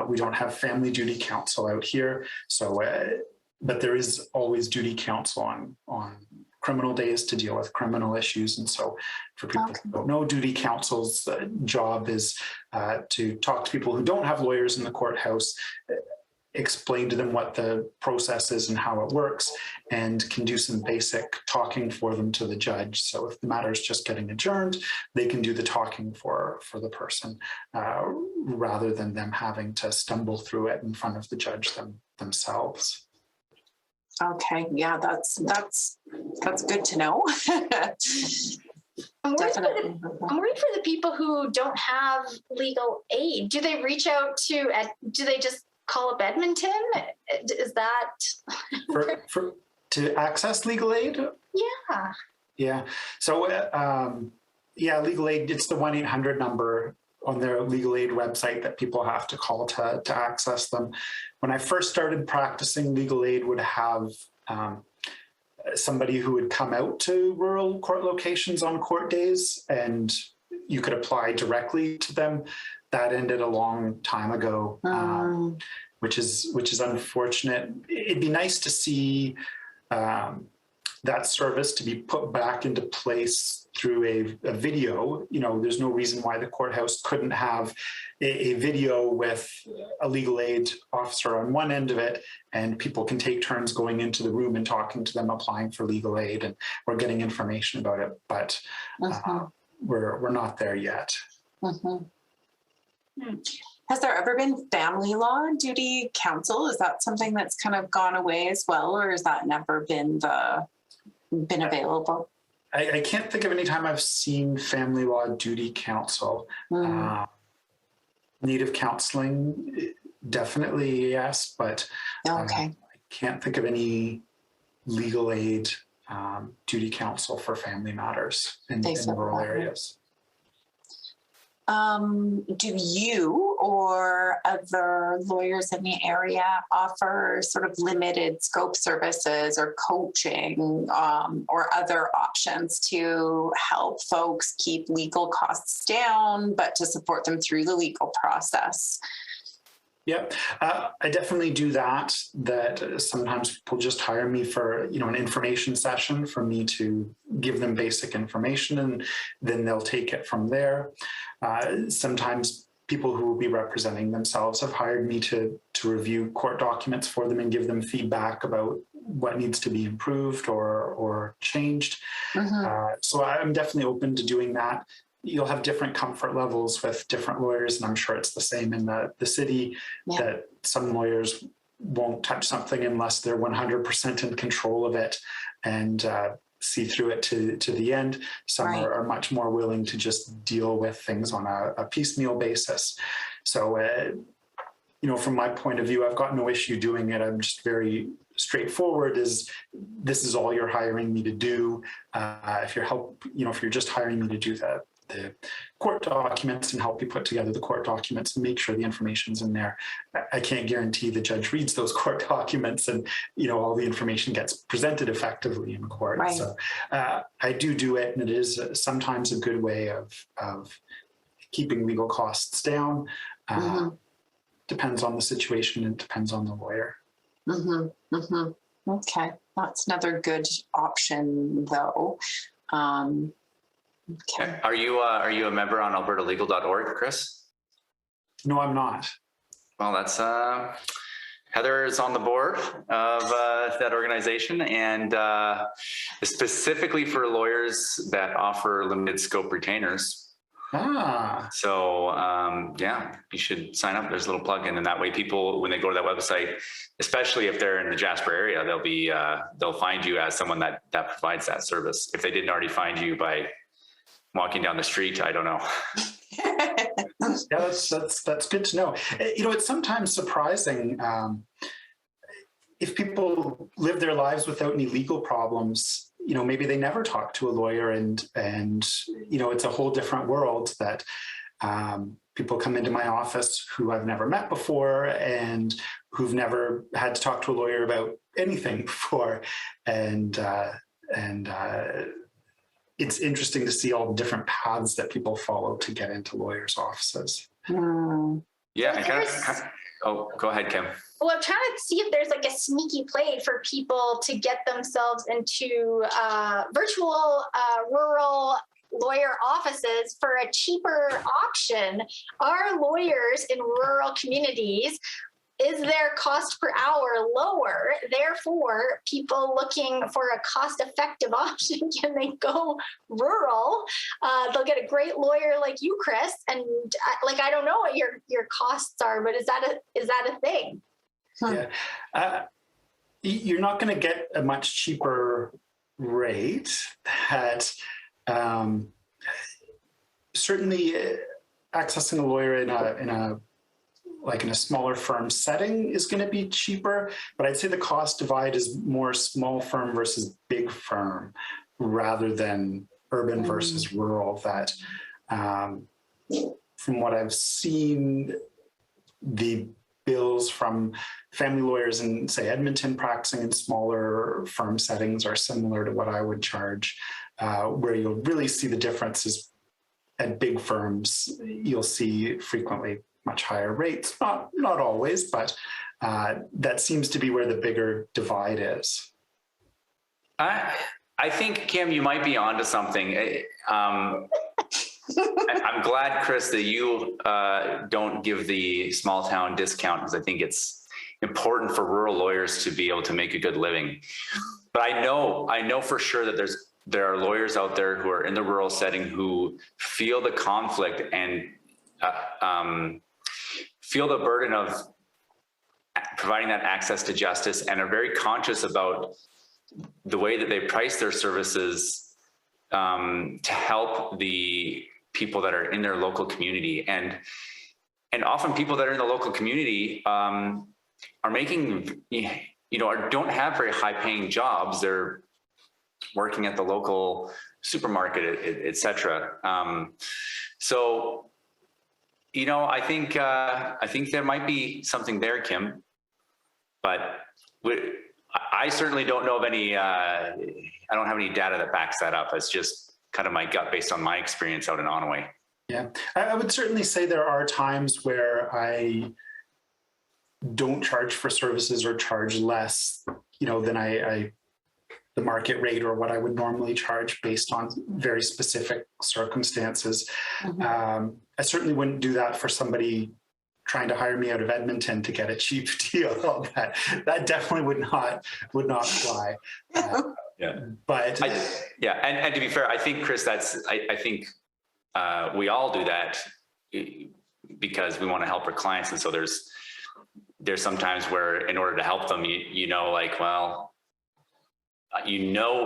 We don't have family duty counsel out here, so but there is always duty counsel on criminal days to deal with criminal issues. And so for people who don't know, duty counsel's job is to talk to people who don't have lawyers in the courthouse, explain to them what the process is and how it works, and can do some basic talking for them to the judge. So if the matter is just getting adjourned, they can do the talking for the person rather than them having to stumble through it in front of the judge themselves. Okay, yeah, that's good to know. I'm worried, Definitely. I'm worried for the people who don't have legal aid. Do they reach out do they just call up Edmonton? Is that To access legal aid? Yeah. Yeah. So, legal aid, it's the 1-800 number on their legal aid website that people have to call to access them. When I first started practicing, legal aid would have somebody who would come out to rural court locations on court days, and you could apply directly to them. That ended a long time ago, which is unfortunate. It'd be nice to see that service to be put back into place through a video. You know, there's no reason why the courthouse couldn't have a video with a legal aid officer on one end of it, and people can take turns going into the room and talking to them, applying for legal aid, and we're getting information about it. But we're not there yet. Has there ever been family law duty counsel? Is that something that's kind of gone away as well, or has that never been available? I can't think of any time I've seen family law duty counsel. Native counseling, definitely yes, but I can't think of any legal aid duty counsel for family matters in rural areas. Do you or other lawyers in the area offer sort of limited scope services or coaching or other options to help folks keep legal costs down, but to support them through the legal process? Yep, I definitely do that. That sometimes people just hire me for, an information session for me to give them basic information, and then they'll take it from there. Sometimes people who will be representing themselves have hired me to review court documents for them and give them feedback about what needs to be improved or changed. So I'm definitely open to doing that. You'll have different comfort levels with different lawyers, and I'm sure it's the same in the city, that some lawyers won't touch something unless they're 100% in control of it and see through it to the end. Some are much more willing to just deal with things on a piecemeal basis. So, from my point of view, I've got no issue doing it. I'm just very straightforward. This is all you're hiring me to do. If you're just hiring me to do the court documents and help you put together the court documents and make sure the information's in there, I can't guarantee the judge reads those court documents and all the information gets presented effectively in court. So I do it, and it is sometimes a good way of keeping legal costs down. Depends on the situation and depends on the lawyer. Okay, that's another good option though. Okay. Are you a member on albertalegal.org, Chris? No, I'm not. Well, that's Heather is on the board of that organization, and specifically for lawyers that offer limited scope retainers. So you should sign up. There's a little plug-in, and that way people, when they go to that website, especially if they're in the Jasper area, they'll find you as someone that provides that service. If they didn't already find you by walking down the street, I don't know. Yeah, that's good to know. It's sometimes surprising if people live their lives without any legal problems. Maybe they never talk to a lawyer, and it's a whole different world that people come into my office who I've never met before and who've never had to talk to a lawyer about anything before, and it's interesting to see all the different paths that people follow to get into lawyers' offices. Yeah, Oh, go ahead, Kim. Well, I'm trying to see if there's like a sneaky play for people to get themselves into virtual rural lawyer offices for a cheaper option. Are lawyers in rural communities, is their cost per hour lower? Therefore, people looking for a cost-effective option, can they go rural? They'll get a great lawyer like you, Chris, and I don't know what your costs are, but is that a thing? Yeah. You're not going to get a much cheaper rate. That certainly accessing a lawyer in a smaller firm setting is going to be cheaper, but I'd say the cost divide is more small firm versus big firm rather than urban versus rural. That from what I've seen, the bills from family lawyers in, say, Edmonton practicing in smaller firm settings are similar to what I would charge. Where you'll really see the difference is at big firms. You'll see frequently much higher rates, not always, but that seems to be where the bigger divide is. I think, Kim, you might be onto something. I'm glad, Chris, that you don't give the small town discount, because I think it's important for rural lawyers to be able to make a good living. But I know for sure that there are lawyers out there who are in the rural setting who feel the conflict and feel the burden of providing that access to justice, and are very conscious about the way that they price their services to help the people that are in their local community. And often people that are in the local community are making, don't have very high paying jobs. They're working at the local supermarket, et cetera. So, I think there might be something there, Kim, but I certainly don't know of any, I don't have any data that backs that up. It's just kind of my gut based on my experience out in Onaway. Yeah, I would certainly say there are times where I don't charge for services or charge less, than the market rate or what I would normally charge based on very specific circumstances. Mm-hmm. I certainly wouldn't do that for somebody trying to hire me out of Edmonton to get a cheap deal. That definitely would not fly. Yeah, but and to be fair, I think, Chris, I think we all do that because we want to help our clients, and so there's sometimes where in order to help them,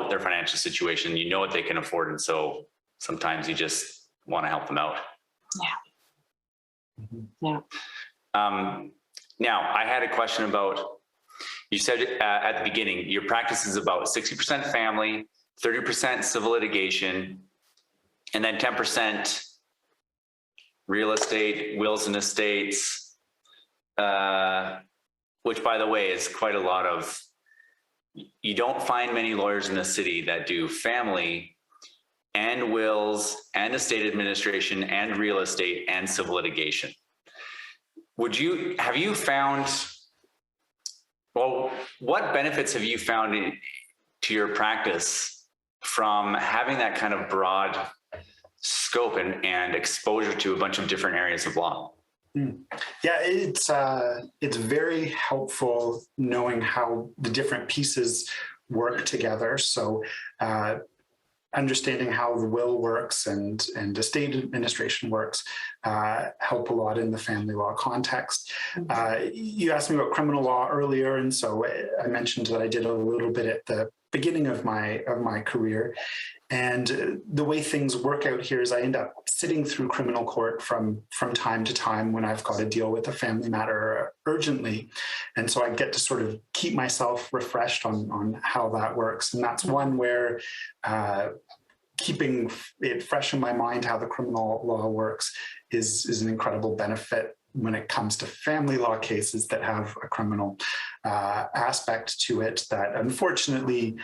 their financial situation, what they can afford, and so sometimes you just want to help them out. Yeah. Now, I had a question about, you said at the beginning, your practice is about 60% family, 30% civil litigation, and then 10% real estate, wills and estates, which, by the way, is quite a lot of, you don't find many lawyers in the city that do family and wills and estate administration and real estate and civil litigation. Have you found, what benefits have you found to your practice from having that kind of broad scope and exposure to a bunch of different areas of law? Yeah, it's very helpful knowing how the different pieces work together. So understanding how the will works and estate administration works help a lot in the family law context. You asked me about criminal law earlier, and so I mentioned that I did a little bit at the beginning of my career. And the way things work out here is I end up sitting through criminal court from time to time when I've got to deal with a family matter urgently. And so I get to sort of keep myself refreshed on how that works. And that's one where keeping it fresh in my mind how the criminal law works is an incredible benefit when it comes to family law cases that have a criminal aspect to it that unfortunately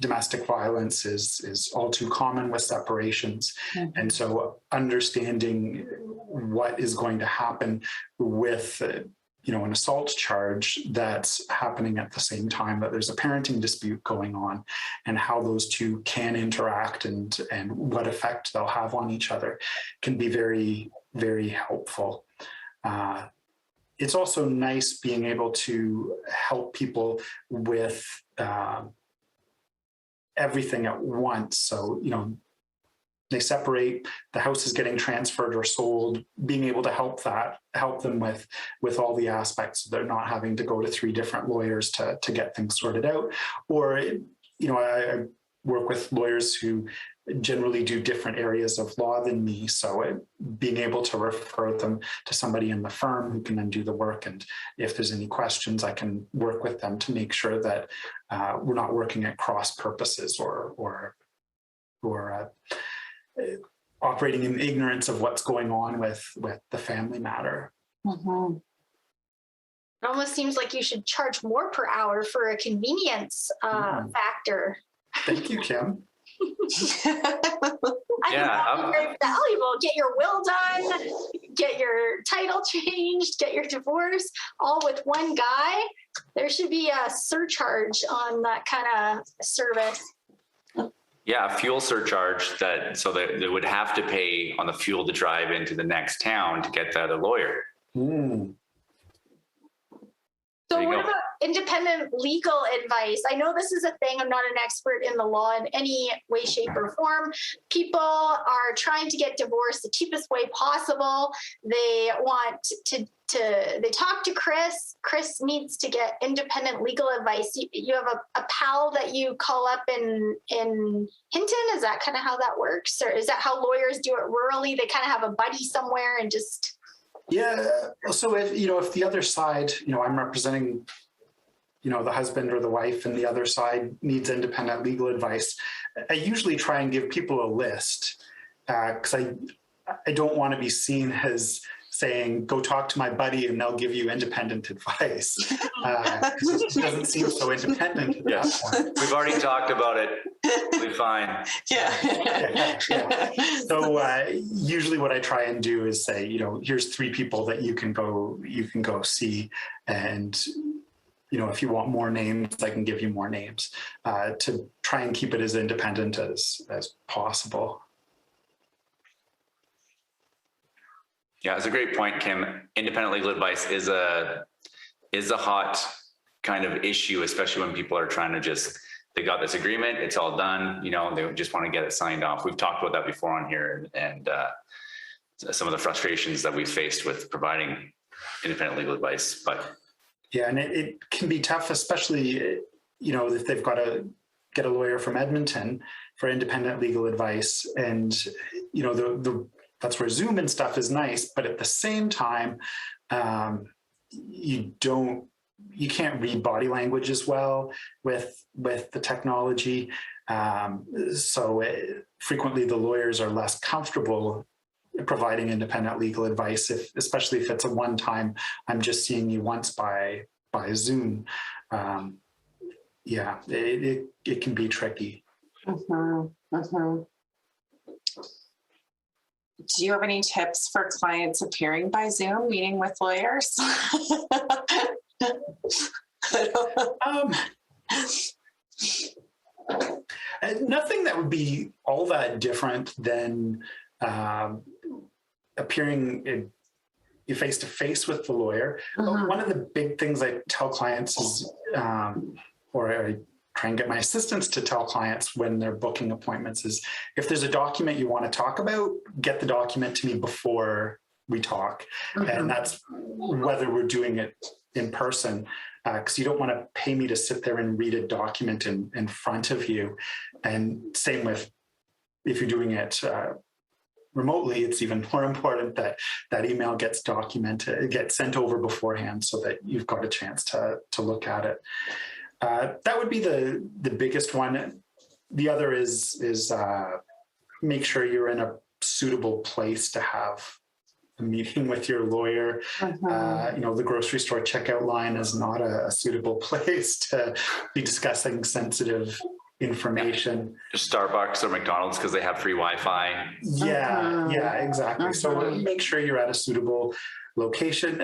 Domestic violence is all too common with separations. And so understanding what is going to happen with an assault charge that's happening at the same time that there's a parenting dispute going on, and how those two can interact and what effect they'll have on each other can be very, very helpful. It's also nice being able to help people with everything at once. So, they separate, the house is getting transferred or sold, being able to help them with all the aspects. So they're not having to go to 3 different lawyers to get things sorted out. Or, I work with lawyers who generally do different areas of law than me. So being able to refer them to somebody in the firm who can then do the work. And if there's any questions, I can work with them to make sure that we're not working at cross purposes or operating in ignorance of what's going on with the family matter. Mm-hmm. It almost seems like you should charge more per hour for a convenience factor. Thank you, Kim. I think that's very valuable. Get your will done, get your title changed, get your divorce, all with one guy. There should be a surcharge on that kind of service. Yeah, a fuel surcharge so that they would have to pay on the fuel to drive into the next town to get that a lawyer. So what about independent legal advice? I know this is a thing. I'm not an expert in the law in any way, shape, or form. People are trying to get divorced the cheapest way possible. They want they talk to Chris. Chris needs to get independent legal advice. You have a pal that you call up in Hinton? Is that kind of how that works? Or is that how lawyers do it rurally? They kind of have a buddy somewhere and just... Yeah. So if the other side, I'm representing, the husband or the wife, and the other side needs independent legal advice, I usually try and give people a list because I don't want to be seen as saying, go talk to my buddy and they'll give you independent advice. It doesn't seem so independent at that point. We've already talked about it. We'll be fine. Yeah. So usually what I try and do is say, here's 3 people that you can go see. And, if you want more names, I can give you more names to try and keep it as independent as possible. Yeah, it's a great point, Kim. Independent legal advice is a hot kind of issue, especially when people are trying to they got this agreement, it's all done, they just want to get it signed off. We've talked about that before on here, and some of the frustrations that we've faced with providing independent legal advice. But yeah, and it can be tough, especially, if they've got to get a lawyer from Edmonton for independent legal advice. And, that's where Zoom and stuff is nice, but at the same time, you can't read body language as well with the technology. So frequently the lawyers are less comfortable providing independent legal advice, especially if it's a one-time, I'm just seeing you once by Zoom. Yeah, it can be tricky. Do you have any tips for clients appearing by Zoom, meeting with lawyers? Nothing that would be all that different than appearing face-to-face with the lawyer. One of the big things I tell clients is, or I try and get my assistants to tell clients when they're booking appointments, is if there's a document you want to talk about, get the document to me before we talk. And that's whether we're doing it in person, because you don't want to pay me to sit there and read a document in front of you. And same with if you're doing it remotely, it's even more important that that email gets documented, gets sent over beforehand so that you've got a chance to look at it. That would be the biggest one. The other is make sure you're in a suitable place to have a meeting with your lawyer. The grocery store checkout line is not a suitable place to be discussing sensitive information. Just Starbucks or McDonald's because they have free Wi-Fi. Yeah, exactly. So make sure you're at a suitable location.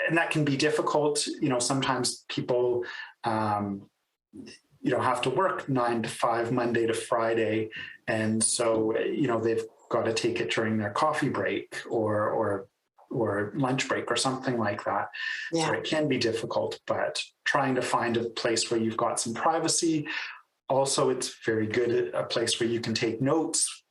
And that can be difficult. Sometimes people, have to work 9 to 5, Monday to Friday. And so, they've got to take it during their coffee break or lunch break or something like that. Yeah. So it can be difficult, but trying to find a place where you've got some privacy. Also, it's very good, a place where you can take notes,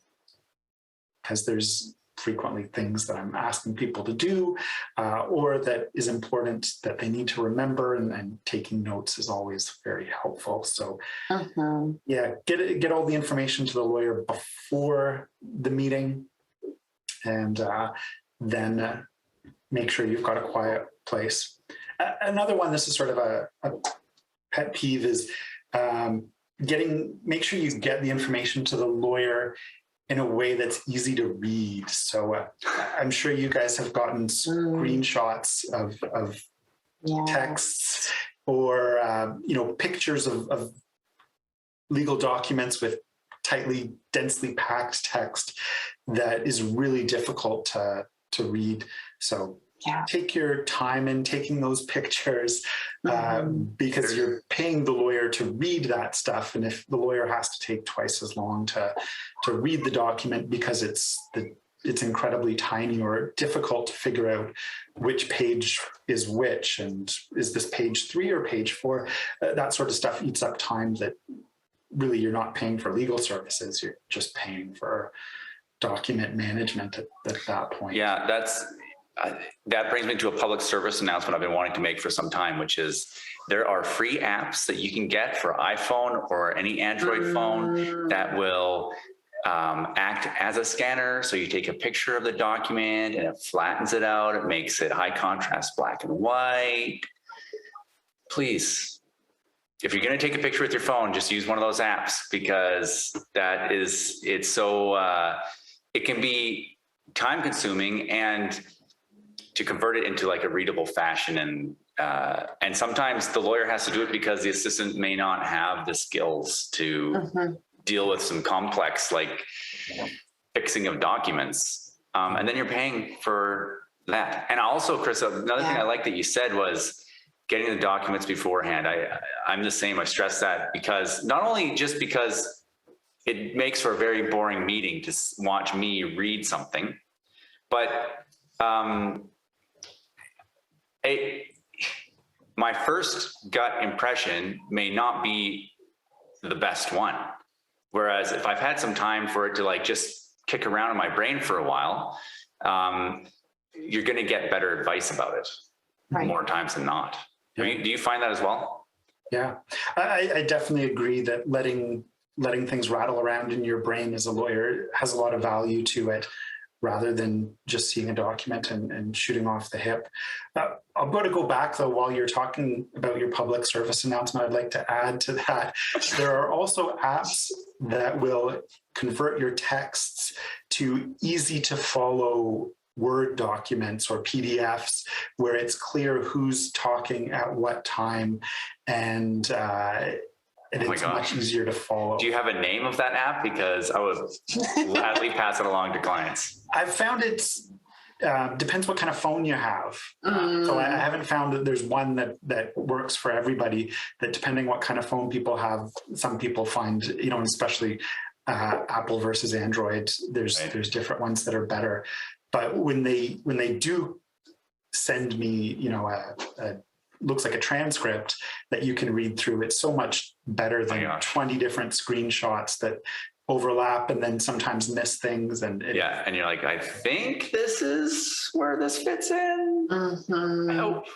because there's frequently things that I'm asking people to do or that is important that they need to remember, and taking notes is always very helpful. So get all the information to the lawyer before the meeting, and then make sure you've got a quiet place. Another one, this is sort of a pet peeve, is make sure you get the information to the lawyer in a way that's easy to read. So I'm sure you guys have gotten screenshots of texts or pictures of legal documents with densely packed text that is really difficult to read. So take your time in taking those pictures, because you're paying the lawyer to read that stuff. And if the lawyer has to take twice as long to read the document because it's incredibly tiny or difficult to figure out which page is which, and is this page 3 or page 4, that sort of stuff eats up time that really you're not paying for legal services. You're just paying for document management at that point. Yeah, that brings me to a public service announcement I've been wanting to make for some time, which is there are free apps that you can get for iPhone or any Android phone that will act as a scanner. So you take a picture of the document and it flattens it out. It makes it high contrast, black and white. Please, if you're going to take a picture with your phone, just use one of those apps, because it's so, it can be time consuming, and to convert it into like a readable fashion. And sometimes the lawyer has to do it because the assistant may not have the skills to deal with some complex, like fixing of documents. And then you're paying for that. And also, Chris, another thing I like that you said was getting the documents beforehand. I'm the same. I stress that, because not only just because it makes for a very boring meeting to watch me read something, but my first gut impression may not be the best one. Whereas if I've had some time for it to like just kick around in my brain for a while, you're going to get better advice about it more times than not. Do you find that as well? Yeah, I definitely agree that letting things rattle around in your brain as a lawyer has a lot of value to it, rather than just seeing a document and shooting off the hip. I'm going to go back, though, while you're talking about your public service announcement. I'd like to add to that. There are also apps that will convert your texts to easy to follow Word documents or PDFs, where it's clear who's talking at what time, and it's much easier to follow. Do you have a name of that app? Because I would gladly pass it along to clients. I've found depends what kind of phone you have. So I haven't found that there's one that works for everybody. That depending what kind of phone people have, some people find, especially Apple versus Android, there's different ones that are better. But when they do send me, looks like a transcript that you can read through, it's so much better than 20 different screenshots that overlap and then sometimes miss things. And you're like, I think this is where this fits in. I hope.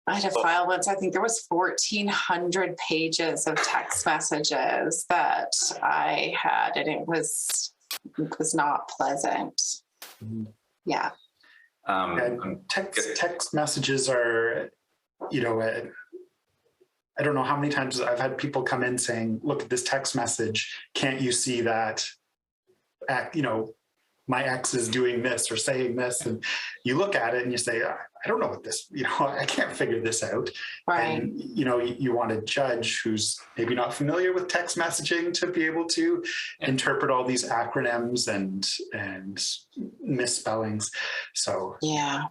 I had a file once, I think there was 1,400 pages of text messages that I had, and it was not pleasant. Yeah. And text messages are, I don't know how many times I've had people come in saying, look at this text message. Can't you see that my ex is doing this or saying this, and you look at it and you say, I don't know what this, I can't figure this out. Right. And, you want a judge who's maybe not familiar with text messaging to be able to interpret all these acronyms and misspellings. So Yeah.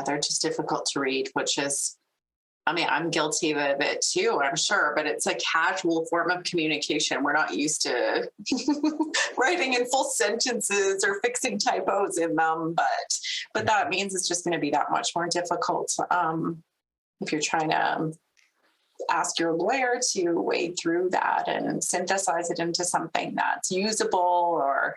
They're just difficult to read, which is, I'm guilty of it too, I'm sure, but it's a casual form of communication. We're not used to writing in full sentences or fixing typos in them, but that means it's just going to be that much more difficult if you're trying to ask your lawyer to wade through that and synthesize it into something that's usable. Or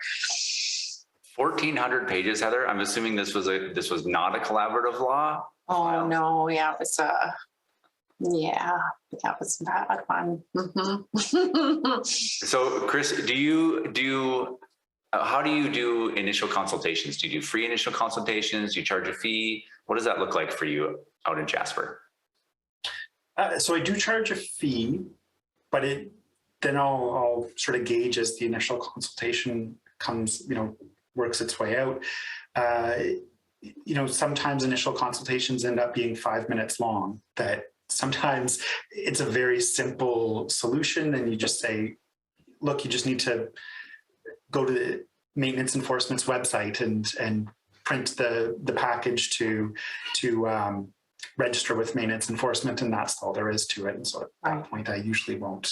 1,400 pages, Heather. I'm assuming this was not a collaborative law. oh no, yeah, it was that was a bad one. Mm-hmm. So, Chris, how do you do initial consultations? Do you do free initial consultations? Do you charge a fee? What does that look like for you out in Jasper? So I do charge a fee, but then I'll sort of gauge as the initial consultation comes, works its way out. Sometimes initial consultations end up being 5 minutes long. That sometimes it's a very simple solution, and you just say, look, you just need to go to the maintenance enforcement's website and print the package to register with maintenance enforcement, and that's all there is to it. And so at that point, I usually won't,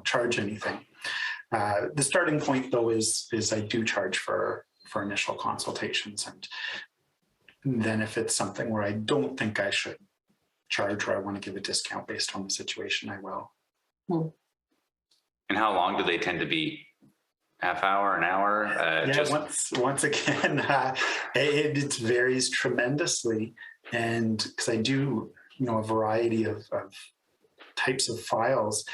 charge anything. The starting point, though, is I do charge for initial consultations, and then if it's something where I don't think I should charge or I want to give a discount based on the situation, I will. And how long do they tend to be? Half hour, an hour? Once again, it varies tremendously, and because I do a variety of types of files.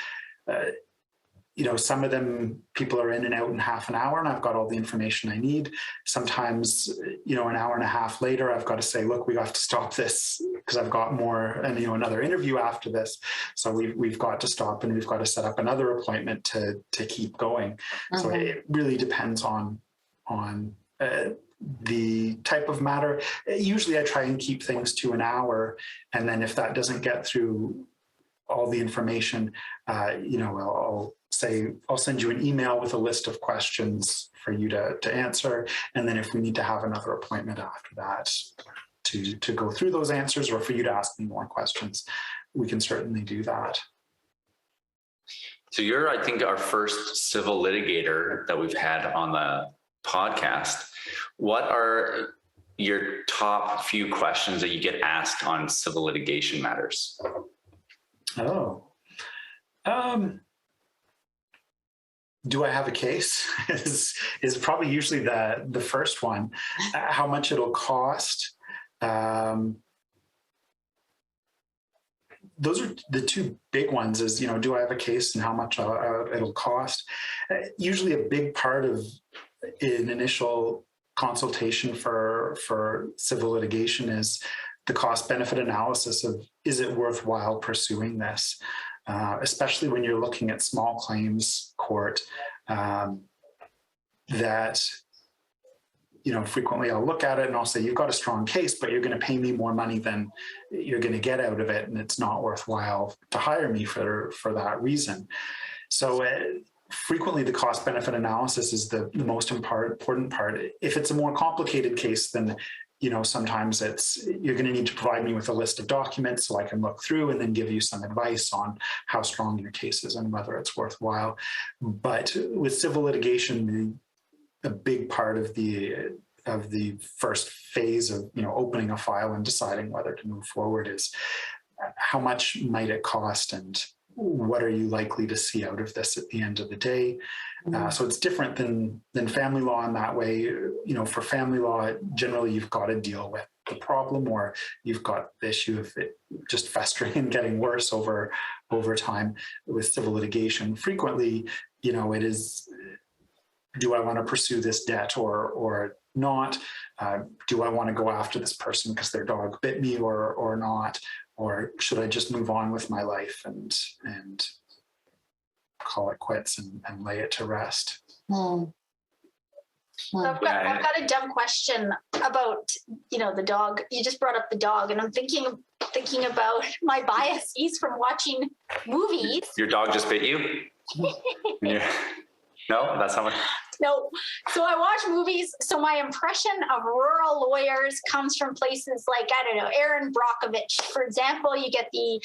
Some of them people are in and out in half an hour and I've got all the information I need. Sometimes, an hour and a half later, I've got to say, look, we have to stop this because I've got more and, another interview after this. So we've got to stop and we've got to set up another appointment to keep going. Mm-hmm. So it really depends on the type of matter. Usually I try and keep things to an hour. And then if that doesn't get through all the information, I'll say, I'll send you an email with a list of questions for you to answer. And then if we need to have another appointment after that to go through those answers, or for you to ask me more questions, we can certainly do that. So you're, I think, our first civil litigator that we've had on the podcast. What are your top few questions that you get asked on civil litigation matters? Do I have a case is probably usually the first one. How much it'll cost. Those are the two big ones is, do I have a case and how much it'll cost? Usually a big part of an initial consultation for civil litigation is the cost benefit analysis of, is it worthwhile pursuing this? Especially when you're looking at small claims court, that, frequently I'll look at it and I'll say, you've got a strong case, but you're going to pay me more money than you're going to get out of it. And it's not worthwhile to hire me for that reason. So frequently the cost benefit analysis is the most important part. If it's a more complicated case, then sometimes you're going to need to provide me with a list of documents so I can look through and then give you some advice on how strong your case is and whether it's worthwhile. But with civil litigation, a big part of the first phase of opening a file and deciding whether to move forward is how much might it cost and what are you likely to see out of this at the end of the day. So it's different than family law in that way. For family law, generally you've got to deal with the problem, or you've got the issue of it just festering and getting worse over time. With civil litigation, frequently, it is, do I want to pursue this debt or not? Do I want to go after this person because their dog bit me or not? Or should I just move on with my life and call it quits and lay it to rest? I've got a dumb question about, the dog. You just brought up the dog, and I'm thinking about my biases from watching movies. Your dog just bit you? Yeah. No, that's how much. No. So I watch movies. So my impression of rural lawyers comes from places like, I don't know, Aaron Brockovich, for example. You get the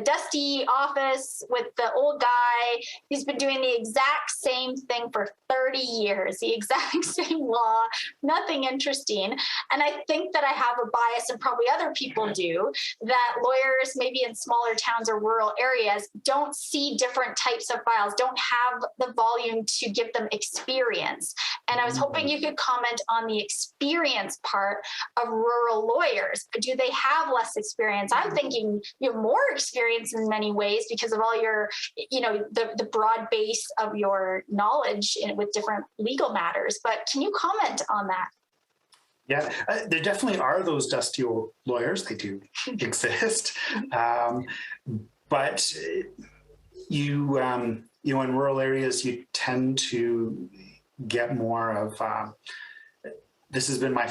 dusty office with the old guy. He's been doing the exact same thing for 30 years, the exact same law, nothing interesting. And I think that I have a bias, and probably other people do, that lawyers, maybe in smaller towns or rural areas, don't see different types of files, don't have the volume to give them experience. And I was hoping you could comment on the experience part of rural lawyers. Do they have less experience? I'm thinking you have more experience in many ways because of all your, the broad base of your knowledge with different legal matters. But can you comment on that? Yeah, there definitely are those dusty old lawyers. They do exist. But you in rural areas, you tend to get more of, this has been my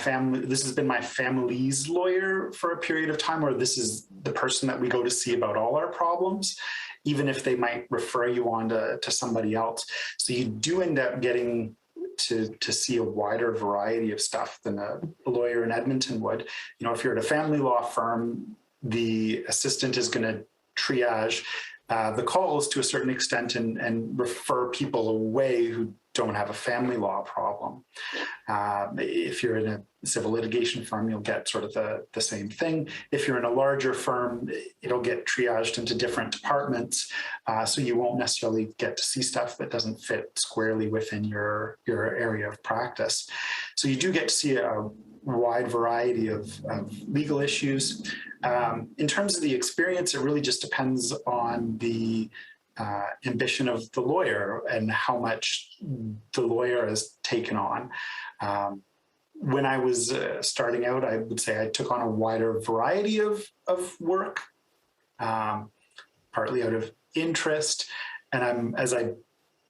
family's lawyer for a period of time, or this is the person that we go to see about all our problems, even if they might refer you on to somebody else. So you do end up getting to see a wider variety of stuff than a lawyer in Edmonton would. If you're at a family law firm, the assistant is going to triage the calls to a certain extent and refer people away who don't have a family law problem. If you're in a civil litigation firm, you'll get sort of the same thing. If you're in a larger firm, it'll get triaged into different departments, so you won't necessarily get to see stuff that doesn't fit squarely within your area of practice. So you do get to see a wide variety of legal issues. In terms of the experience, it really just depends on the ambition of the lawyer and how much the lawyer has taken on. When I was starting out, I would say I took on a wider variety of work, partly out of interest. And as I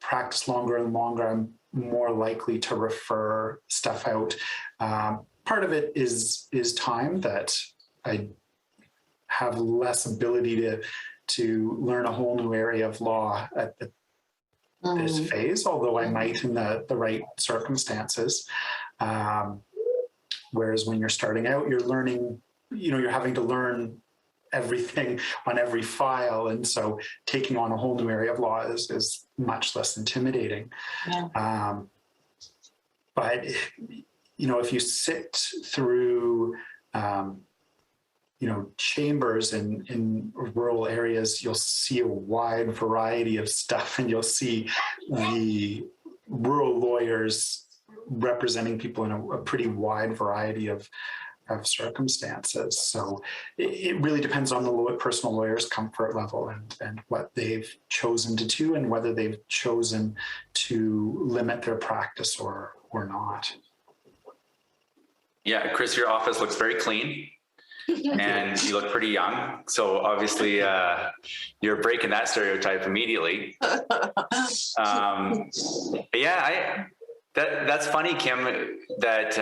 practice longer and longer, I'm more likely to refer stuff out. Part of it is time, that I have less ability to learn a whole new area of law at this phase, although I might in the right circumstances. Whereas when you're starting out, you're learning, you're having to learn everything on every file. And so taking on a whole new area of law is much less intimidating. Yeah. But, if you sit through, chambers in rural areas, you'll see a wide variety of stuff, and you'll see the rural lawyers representing people in a pretty wide variety of circumstances. So it really depends on the personal lawyer's comfort level and what they've chosen to do, and whether they've chosen to limit their practice or not. Yeah, Chris, your office looks very clean. And you look pretty young, so obviously you're breaking that stereotype immediately. That's funny, Kim, that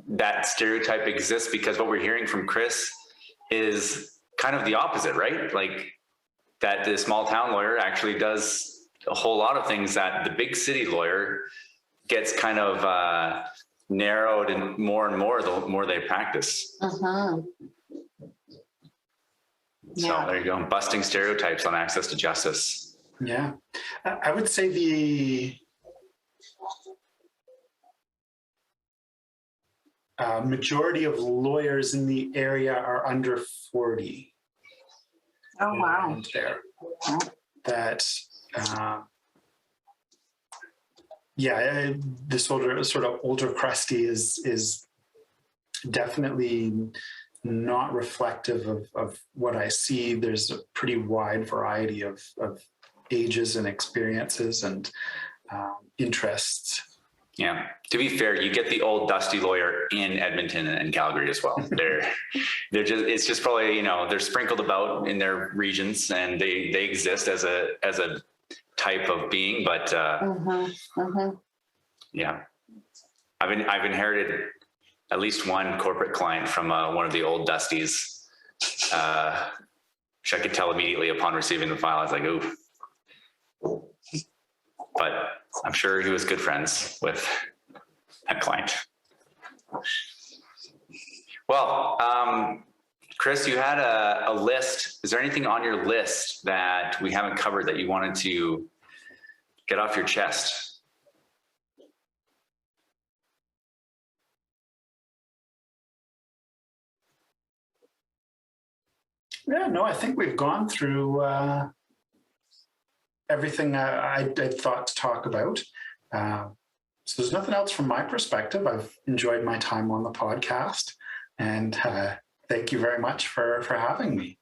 that stereotype exists, because what we're hearing from Chris is kind of the opposite, right? Like that the small town lawyer actually does a whole lot of things that the big city lawyer gets kind of narrowed and more the more they practice. Yeah. So there you go, busting stereotypes on access to justice. Yeah, I would say the majority of lawyers in the area are under 40. Oh, wow. There. That this older crusty is definitely not reflective of what I see. There's a pretty wide variety of ages and experiences and interests. Yeah, to be fair, you get the old dusty lawyer in Edmonton and Calgary as well. It's just probably, they're sprinkled about in their regions, and they exist as a type of being, but Yeah. I've inherited at least one corporate client from one of the old Dusties, which I could tell immediately upon receiving the file. I was like, ooh. But I'm sure he was good friends with that client. Well, Chris, you had a list. Is there anything on your list that we haven't covered that you wanted to get off your chest? Yeah, no, I think we've gone through everything I thought to talk about. So there's nothing else from my perspective. I've enjoyed my time on the podcast, and thank you very much for having me.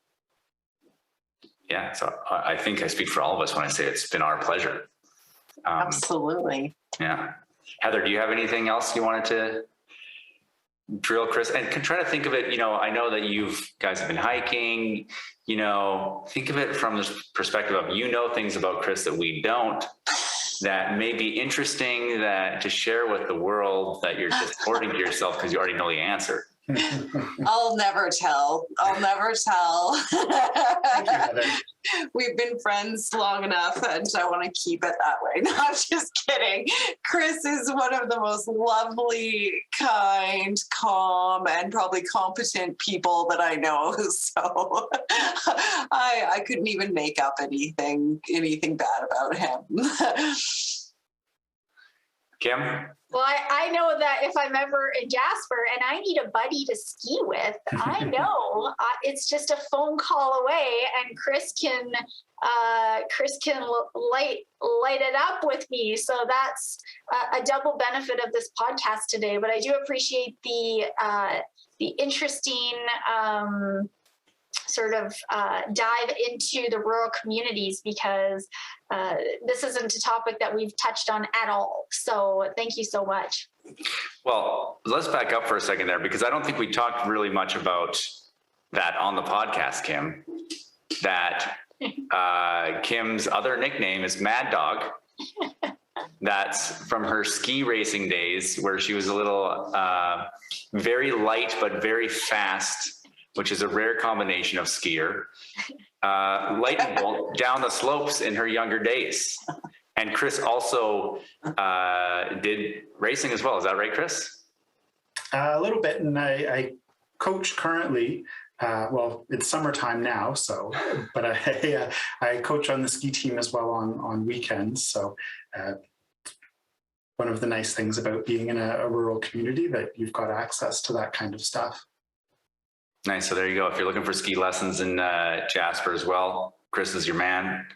Yeah, so I think I speak for all of us when I say it's been our pleasure. Absolutely. Yeah. Heather, do you have anything else you wanted to drill Chris? And try to think of it, I know that you guys have been hiking, think of it from this perspective of, things about Chris that we don't, that may be interesting that to share with the world, that you're just hoarding to yourself because you already know the answer. I'll never tell. Thank you, Heather. We've been friends long enough, and I want to keep it that way. No, I'm just kidding. Chris is one of the most lovely, kind, calm, and probably competent people that I know. So I couldn't even make up anything bad about him. Kim? Well, I know that if I'm ever in Jasper and I need a buddy to ski with, I know it's just a phone call away, and Chris can light it up with me. So that's a double benefit of this podcast today. But I do appreciate the interesting sort of dive into the rural communities, because this isn't a topic that we've touched on at all. So thank you so much. Well, let's back up for a second there, because I don't think we talked really much about that on the podcast, Kim. That Kim's other nickname is Mad Dog. That's from her ski racing days, where she was a little very light but very fast, which is a rare combination of skier. Lightning bolt down the slopes in her younger days. And Chris also did racing as well. Is that right, Chris? A little bit, and I coach currently. Well, it's summertime now, but I coach on the ski team as well on weekends. So one of the nice things about being in a rural community, that you've got access to that kind of stuff. Nice. So there you go. If you're looking for ski lessons in Jasper as well, Chris is your man.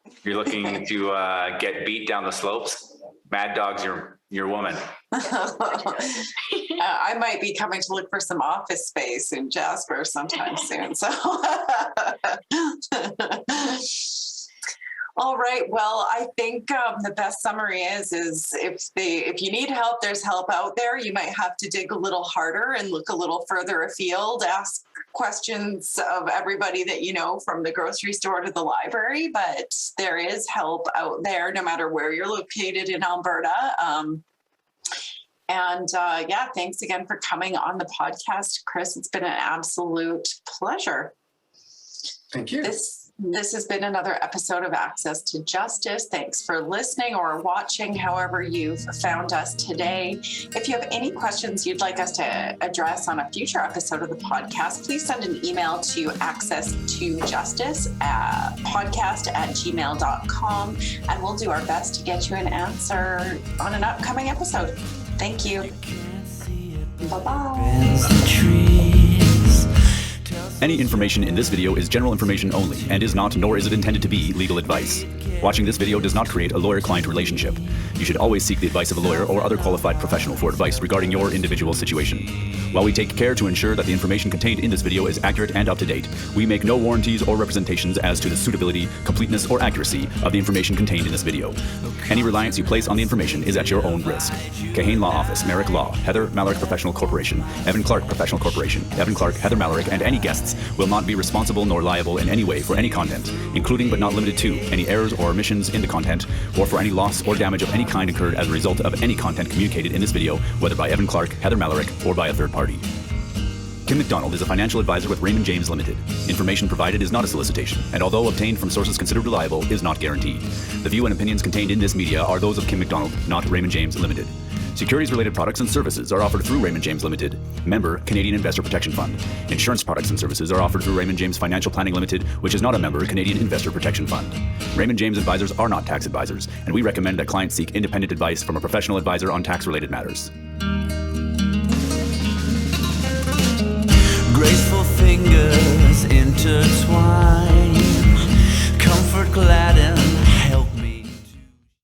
If you're looking to get beat down the slopes, Mad Dog's your woman. I might be coming to look for some office space in Jasper sometime soon. So, all right. Well, I think the best summary is if you need help, there's help out there. You might have to dig a little harder and look a little further afield, ask questions of everybody that you know, from the grocery store to the library, but there is help out there no matter where you're located in Alberta. Thanks again for coming on the podcast, Chris. It's been an absolute pleasure. Thank you. This has been another episode of Access to Justice. Thanks for listening or watching, however you've found us today. If you have any questions you'd like us to address on a future episode of the podcast, please send an email to accesstojustice@podcast@gmail.com, and we'll do our best to get you an answer on an upcoming episode. Thank you. Bye-bye. Any information in this video is general information only and is not, nor is it intended to be, legal advice. Watching this video does not create a lawyer-client relationship. You should always seek the advice of a lawyer or other qualified professional for advice regarding your individual situation. While we take care to ensure that the information contained in this video is accurate and up to date, we make no warranties or representations as to the suitability, completeness, or accuracy of the information contained in this video. Any reliance you place on the information is at your own risk. Kahane Law Office, Merrick Law, Heather Malarick Professional Corporation, Evan Clark Professional Corporation, Evan Clark, Heather Malarick, and any guests hosts will not be responsible nor liable in any way for any content, including but not limited to any errors or omissions in the content, or for any loss or damage of any kind incurred as a result of any content communicated in this video, whether by Evan Clark, Heather Malarick, or by a third party. Kim McDonald is a financial advisor with Raymond James Limited. Information provided is not a solicitation, and although obtained from sources considered reliable, is not guaranteed. The view and opinions contained in this media are those of Kim McDonald, not Raymond James Limited. Securities-related products and services are offered through Raymond James Limited, member Canadian Investor Protection Fund. Insurance products and services are offered through Raymond James Financial Planning Limited, which is not a member Canadian Investor Protection Fund. Raymond James advisors are not tax advisors, and we recommend that clients seek independent advice from a professional advisor on tax-related matters.